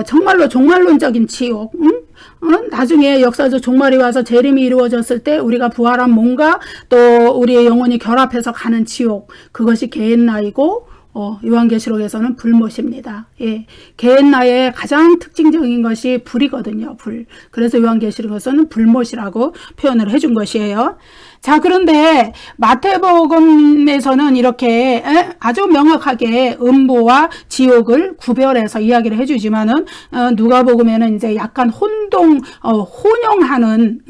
S1: 정말로 종말론적인 지옥, 나중에 역사적 종말이 와서 재림이 이루어졌을 때 우리가 부활한 몸과 또 우리의 영혼이 결합해서 가는 지옥, 그것이 게헨나이고 요한계시록에서는 불못입니다. 예, 게헨나의 가장 특징적인 것이 불이거든요. 불. 그래서 요한계시록에서는 불못이라고 표현을 해준 것이에요. 자, 그런데 마태복음에서는 이렇게 아주 명확하게 음부와 지옥을 구별해서 이야기를 해주지만은 누가복음에는 이제 약간 혼용하는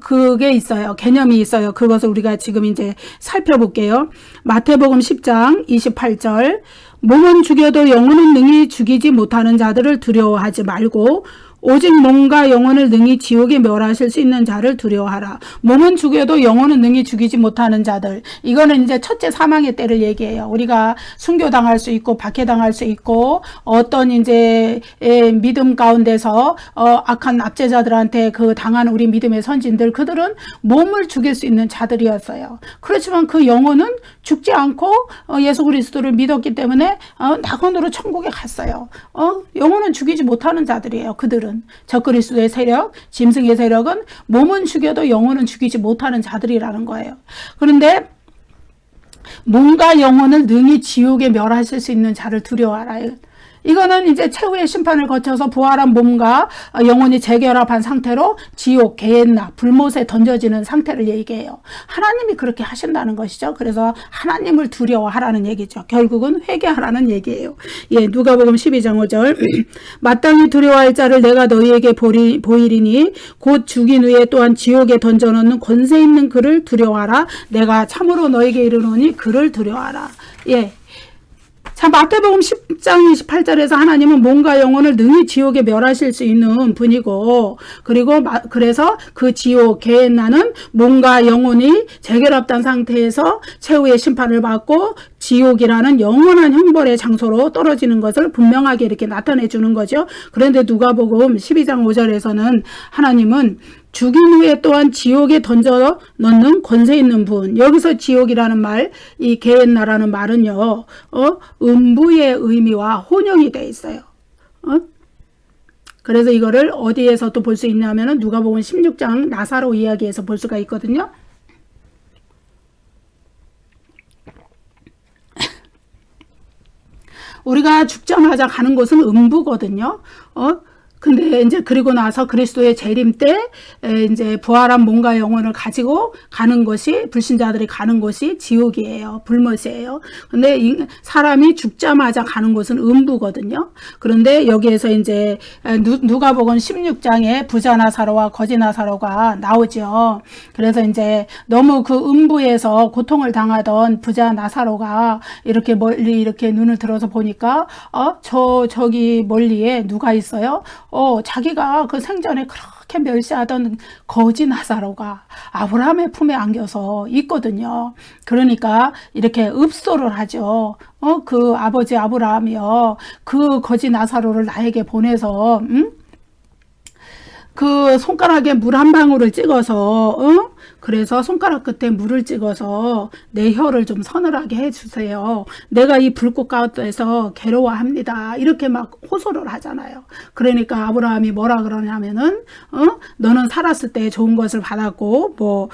S1: 그게 있어요. 개념이 있어요. 그것을 우리가 지금 이제 살펴볼게요. 마태복음 10장 28절. 몸은 죽여도 영혼은 능히 죽이지 못하는 자들을 두려워하지 말고 오직 몸과 영혼을 능히 지옥에 멸하실 수 있는 자를 두려워하라. 몸은 죽여도 영혼은 능히 죽이지 못하는 자들. 이거는 이제 첫째 사망의 때를 얘기해요. 우리가 순교당할 수 있고 박해당할 수 있고 어떤 이제 믿음 가운데서 악한 압제자들한테 그 당하는 우리 믿음의 선진들, 그들은 몸을 죽일 수 있는 자들이었어요. 그렇지만 그 영혼은 죽지 않고 예수 그리스도를 믿었기 때문에 낙원으로 천국에 갔어요. 영혼은 죽이지 못하는 자들이에요. 그들은. 적그리스도의 세력, 짐승의 세력은 몸은 죽여도 영혼은 죽이지 못하는 자들이라는 거예요. 그런데 몸과 영혼을 능히 지옥에 멸하실 수 있는 자를 두려워하라. 이거는 이제 최후의 심판을 거쳐서 부활한 몸과 영혼이 재결합한 상태로 지옥, 게헨나, 불못에 던져지는 상태를 얘기해요. 하나님이 그렇게 하신다는 것이죠. 그래서 하나님을 두려워하라는 얘기죠. 결국은 회개하라는 얘기예요. 예, 누가복음 12장 5절. 마땅히 두려워할 자를 내가 너희에게 보이리니 곧 죽인 후에 또한 지옥에 던져넣는 권세 있는 그를 두려워하라. 내가 참으로 너희에게 이르노니 그를 두려워하라. 예. 자, 마태복음 10장 28절에서 하나님은 몸과 영혼을 능히 지옥에 멸하실 수 있는 분이고, 그리고 그래서 그 지옥, 게헨나는 몸과 영혼이 재결합된 상태에서 최후의 심판을 받고 지옥이라는 영원한 형벌의 장소로 떨어지는 것을 분명하게 이렇게 나타내 주는 거죠. 그런데 누가복음 12장 5절에서는 하나님은 죽인 후에 또한 지옥에 던져 넣는 권세 있는 분. 여기서 지옥이라는 말, 이 게헨나라는 말은요, 음부의 의미와 혼용이 돼 있어요. 그래서 이거를 어디에서 또 볼 수 있냐면은 누가복음 16장 나사로 이야기에서 볼 수가 있거든요. 우리가 죽자마자 가는 곳은 음부거든요. 근데 이제 그리고 나서 그리스도의 재림 때 이제 부활한 몸과 영혼을 가지고 가는 것이, 불신자들이 가는 곳이 지옥이에요. 불못이에요. 근데 사람이 죽자마자 가는 곳은 음부거든요. 그런데 여기에서 이제 누가복음 16장에 부자 나사로와 거지 나사로가 나오죠. 그래서 이제 너무 그 음부에서 고통을 당하던 부자 나사로가 이렇게 멀리 이렇게 눈을 들어서 보니까 저기 멀리에 누가 있어요? 자기가 그 생전에 그렇게 멸시하던 거지 나사로가 아브라함의 품에 안겨서 있거든요. 그러니까 이렇게 읍소를 하죠. 그 아버지 아브라함이요, 그 거지 나사로를 나에게 보내서 그 손가락에 물 한 방울을 찍어서 그래서 손가락 끝에 물을 찍어서 내 혀를 좀 서늘하게 해주세요. 내가 이 불꽃 가운데서 괴로워합니다. 이렇게 막 호소를 하잖아요. 그러니까 아브라함이 뭐라 그러냐면은 너는 살았을 때 좋은 것을 받았고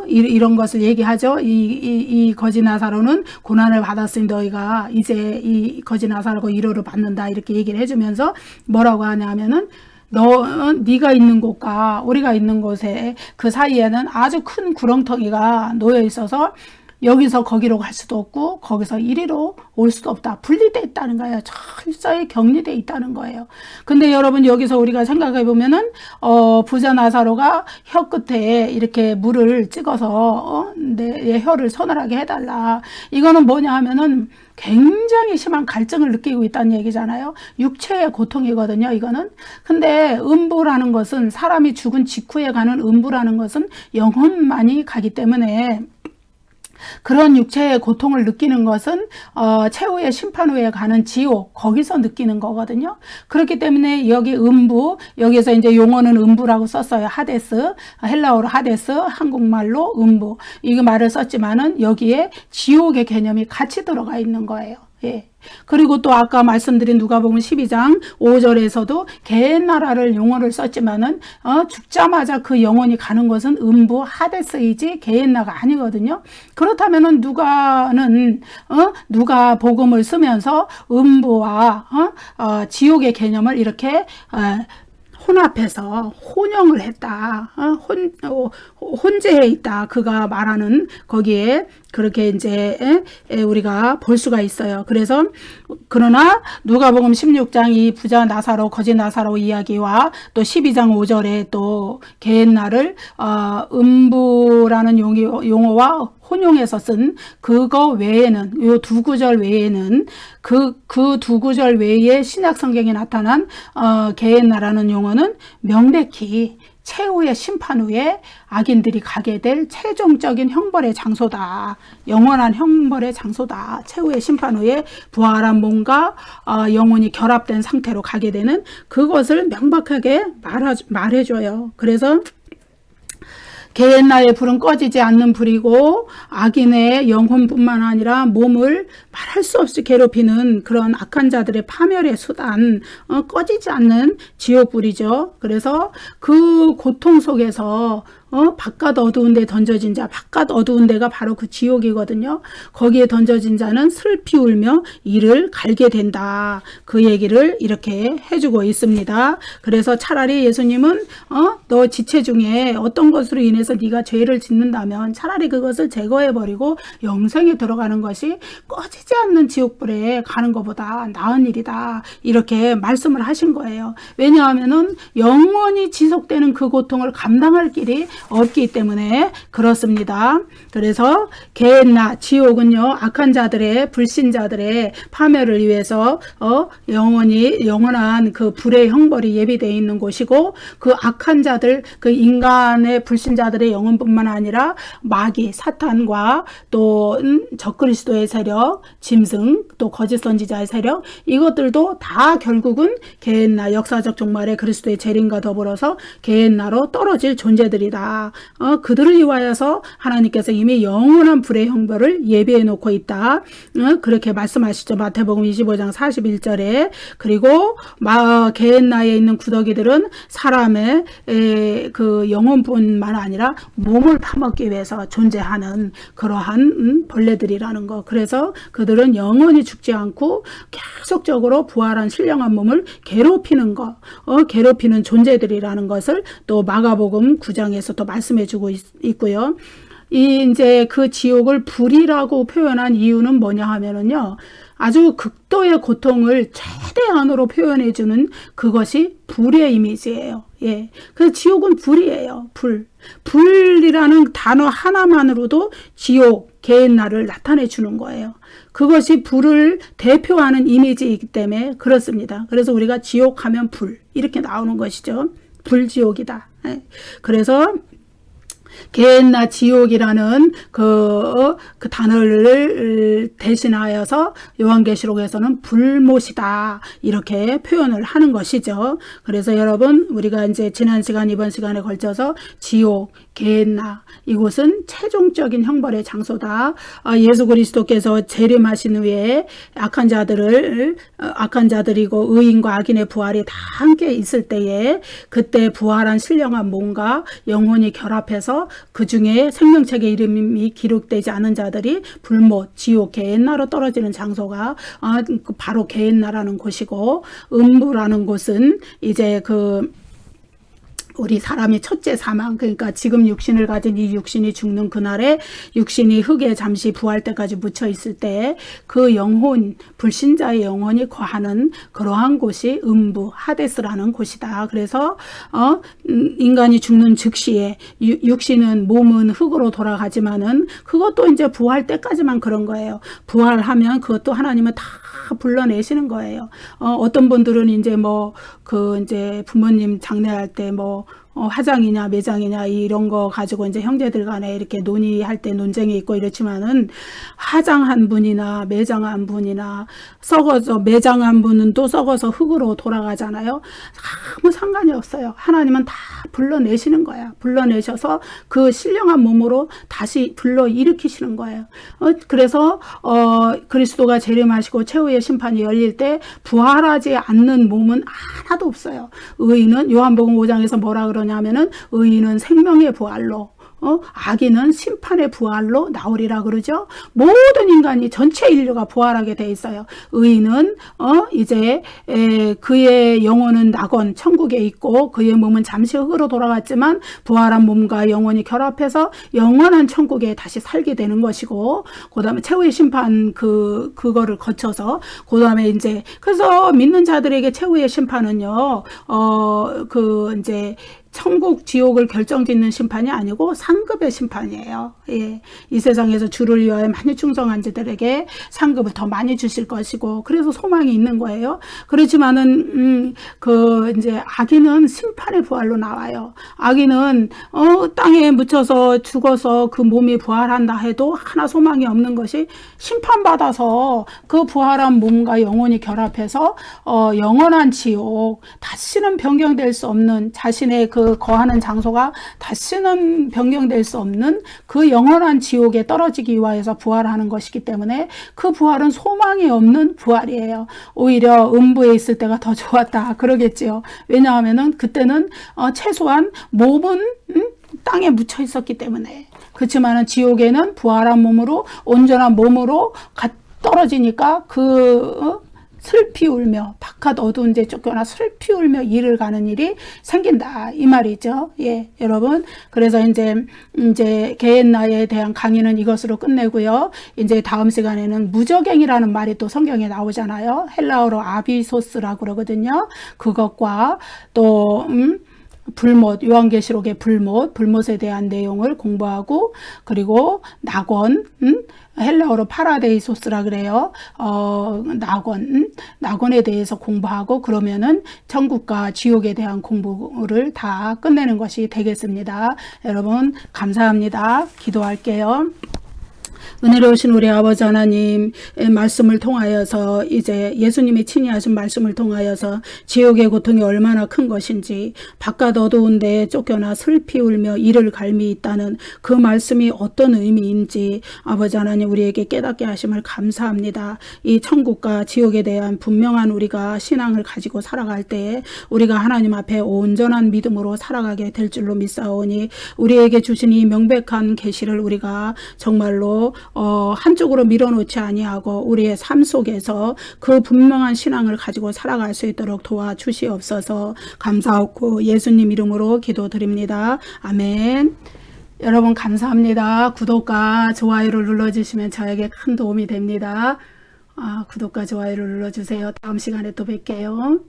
S1: 이런 것을 얘기하죠. 이 거지 나사로는 고난을 받았으니 너희가 이제 이 거지 나사로가 위로를 받는다, 이렇게 얘기를 해주면서 뭐라고 하냐면은 네가 있는 곳과 우리가 있는 곳에 그 사이에는 아주 큰 구렁텅이가 놓여 있어서 여기서 거기로 갈 수도 없고 거기서 이리로 올 수도 없다. 분리되어 있다는 거예요. 철저히 격리되어 있다는 거예요. 근데 여러분 여기서 우리가 생각해 보면은 부자 나사로가 혀 끝에 이렇게 물을 찍어서 내 혀를 서늘하게 해달라. 이거는 뭐냐 하면은 굉장히 심한 갈증을 느끼고 있다는 얘기잖아요. 육체의 고통이거든요, 이거는. 근데 음부라는 것은 사람이 죽은 직후에 가는 음부라는 것은 영혼만이 가기 때문에 그런 육체의 고통을 느끼는 것은 최후의 심판 후에 가는 지옥, 거기서 느끼는 거거든요. 그렇기 때문에 여기 음부, 여기서 이제 용어는 음부라고 썼어요. 하데스, 헬라어로 하데스, 한국말로 음부. 이 말을 썼지만은 여기에 지옥의 개념이 같이 들어가 있는 거예요. 예. 그리고 또 아까 말씀드린 누가복음 12장 5절에서도 개의 나라를 용어를 썼지만은 죽자마자 그 영혼이 가는 것은 음부 하데스이지 개의 나라가 아니거든요. 그렇다면은 누가 복음을 쓰면서 음부와 지옥의 개념을 이렇게 혼합해서 혼용을 했다. 혼재해 있다. 그가 말하는 거기에 그렇게 이제 우리가 볼 수가 있어요. 그래서 그러나 누가복음 16장 이 부자 나사로 거지 나사로 이야기와 또 12장 5절에 또 개옛날을 음부라는 용어와 혼용해서 쓴 그거 외에는 요 두 구절 외에는 그 두 구절 외에 신약 성경에 나타난 개옛나라는 용어는 명백히 최후의 심판 후에 악인들이 가게 될 최종적인 형벌의 장소다. 영원한 형벌의 장소다. 최후의 심판 후에 부활한 몸과 영혼이 결합된 상태로 가게 되는 그것을 명백하게 말해줘요. 그래서 개옛날의 불은 꺼지지 않는 불이고 악인의 영혼뿐만 아니라 몸을 말할 수 없이 괴롭히는 그런 악한 자들의 파멸의 수단, 꺼지지 않는 지옥불이죠. 그래서 그 고통 속에서 바깥 어두운 데 던져진 자, 바깥 어두운 데가 바로 그 지옥이거든요. 거기에 던져진 자는 슬피 울며 이를 갈게 된다. 그 얘기를 이렇게 해주고 있습니다. 그래서 차라리 예수님은 너 지체 중에 어떤 것으로 인해서 네가 죄를 짓는다면 차라리 그것을 제거해버리고 영생에 들어가는 것이 꺼지지 않는 지옥불에 가는 것보다 나은 일이다. 이렇게 말씀을 하신 거예요. 왜냐하면은 영원히 지속되는 그 고통을 감당할 길이 없기 때문에 그렇습니다. 그래서 개나 지옥은요 악한 자들의 불신자들의 파멸을 위해서 영원한 그 불의 형벌이 예비되어 있는 곳이고 그 악한 자들 그 인간의 불신자들의 영혼뿐만 아니라 마귀 사탄과 또 적그리스도의 세력 짐승 또 거짓 선지자의 세력 이것들도 다 결국은 개나 역사적 종말에 그리스도의 재림과 더불어서 개나로 떨어질 존재들이다. 그들을 위하여서 하나님께서 이미 영원한 불의 형벌을 예비해 놓고 있다. 그렇게 말씀하시죠. 마태복음 25장 41절에. 그리고 개나에 있는 구더기들은 사람의 그 영혼뿐만 아니라 몸을 파먹기 위해서 존재하는 그러한 벌레들이라는 거. 그래서 그들은 영원히 죽지 않고 계속적으로 부활한 신령한 몸을 괴롭히는 거, 괴롭히는 존재들이라는 것을 또 마가복음 9장에서 또 말씀해주고 있고요. 이제 그 지옥을 불이라고 표현한 이유는 뭐냐 하면은요, 아주 극도의 고통을 최대한으로 표현해주는 그것이 불의 이미지예요. 예. 그래서 지옥은 불이에요. 불이라는 단어 하나만으로도 지옥, 개옛날을 나타내 주는 거예요. 그것이 불을 대표하는 이미지이기 때문에 그렇습니다. 그래서 우리가 지옥하면 불, 이렇게 나오는 것이죠. 불지옥이다. 예. 그래서 개나 지옥이라는 그 단어를 대신하여서 요한계시록에서는 불못이다 이렇게 표현을 하는 것이죠. 그래서 여러분 우리가 이제 지난 시간 이번 시간에 걸쳐서 지옥, 개나 이곳은 최종적인 형벌의 장소다. 예수 그리스도께서 재림하신 후에 악한 자들이고 의인과 악인의 부활이 다 함께 있을 때에 그때 부활한 신령한 몸과 영혼이 결합해서 그 중에 생명책의 이름이 기록되지 않은 자들이 불못, 지옥, 개엔나로 떨어지는 장소가 바로 개엔나라는 곳이고 음부라는 곳은 이제 그 우리 사람이 첫째 사망, 그러니까 지금 육신을 가진 이 육신이 죽는 그날에 육신이 흙에 잠시 부활 때까지 묻혀 있을 때 그 영혼, 불신자의 영혼이 거하는 그러한 곳이 음부 하데스라는 곳이다. 그래서 인간이 죽는 즉시에 육신은, 몸은 흙으로 돌아가지만은 그것도 이제 부활 때까지만 그런 거예요. 부활하면 그것도 하나님은 다 불러내시는 거예요. 어떤 분들은 이제 이제 부모님 장례할 때 화장이냐 매장이냐 이런 거 가지고 이제 형제들 간에 이렇게 논의할 때 논쟁이 있고 이렇지만은, 화장한 분이나 매장한 분이나 썩어서 매장한 분은 또 썩어서 흙으로 돌아가잖아요. 아무 상관이 없어요. 하나님은 다 불러내시는 거야. 불러내셔서 그 신령한 몸으로 다시 불러일으키시는 거예요. 그래서 그리스도가 재림하시고 최후의 심판이 열릴 때 부활하지 않는 몸은 하나도 없어요. 의인은, 요한복음 5장에서 뭐라 그러냐면은, 의인은 생명의 부활로, 악인은 심판의 부활로 나오리라 그러죠. 모든 인간이, 전체 인류가 부활하게 돼 있어요. 의인은 이제 그의 영혼은 낙원 천국에 있고 그의 몸은 잠시 흙으로 돌아갔지만 부활한 몸과 영혼이 결합해서 영원한 천국에 다시 살게 되는 것이고, 그다음에 최후의 심판 그거를 거쳐서 그다음에 이제, 그래서 믿는 자들에게 최후의 심판은요 이제 천국 지옥을 결정짓는 심판이 아니고 상급의 심판이에요. 예. 이 세상에서 주를 위하여 많이 충성한 자들에게 상급을 더 많이 주실 것이고, 그래서 소망이 있는 거예요. 그렇지만은 이제 악인은 심판의 부활로 나와요. 악인은 땅에 묻혀서 죽어서 그 몸이 부활한다 해도 하나 소망이 없는 것이, 심판받아서 그 부활한 몸과 영혼이 결합해서 영원한 지옥, 다시는 변경될 수 없는, 자신의 그 거하는 장소가 다시는 변경될 수 없는 그 영원한 지옥에 떨어지기 위하여서 부활하는 것이기 때문에, 그 부활은 소망이 없는 부활이에요. 오히려 음부에 있을 때가 더 좋았다 그러겠지요. 왜냐하면은 그때는 최소한 몸은 땅에 묻혀 있었기 때문에. 그렇지만은 지옥에는 부활한 몸으로, 온전한 몸으로 떨어지니까 슬피 울며, 바깥 어두운 데 쫓겨나 슬피 울며 이를 가는 일이 생긴다, 이 말이죠. 예, 여러분. 그래서 이제 게헨나에 대한 강의는 이것으로 끝내고요. 이제 다음 시간에는 무저갱이라는 말이 또 성경에 나오잖아요. 헬라어로 아비소스라고 그러거든요. 그것과 또 불못, 요한계시록의 불못에 대한 내용을 공부하고, 그리고 낙원, 헬라어로 파라데이소스라 그래요. 낙원에 대해서 공부하고, 그러면은 천국과 지옥에 대한 공부를 다 끝내는 것이 되겠습니다. 여러분 감사합니다. 기도할게요. 은혜로우신 우리 아버지 하나님의 말씀을 통하여서, 이제 예수님이 친히 하신 말씀을 통하여서 지옥의 고통이 얼마나 큰 것인지, 바깥 어두운 데에 쫓겨나 슬피 울며 이를 갈미 있다는 그 말씀이 어떤 의미인지 아버지 하나님 우리에게 깨닫게 하심을 감사합니다. 이 천국과 지옥에 대한 분명한 우리가 신앙을 가지고 살아갈 때에 우리가 하나님 앞에 온전한 믿음으로 살아가게 될 줄로 믿사오니, 우리에게 주신 이 명백한 계시를 우리가 정말로 한쪽으로 밀어놓지 아니하고 우리의 삶 속에서 그 분명한 신앙을 가지고 살아갈 수 있도록 도와주시옵소서. 감사하고 예수님 이름으로 기도드립니다. 아멘. 여러분 감사합니다. 구독과 좋아요를 눌러주시면 저에게 큰 도움이 됩니다. 구독과 좋아요를 눌러주세요. 다음 시간에 또 뵐게요.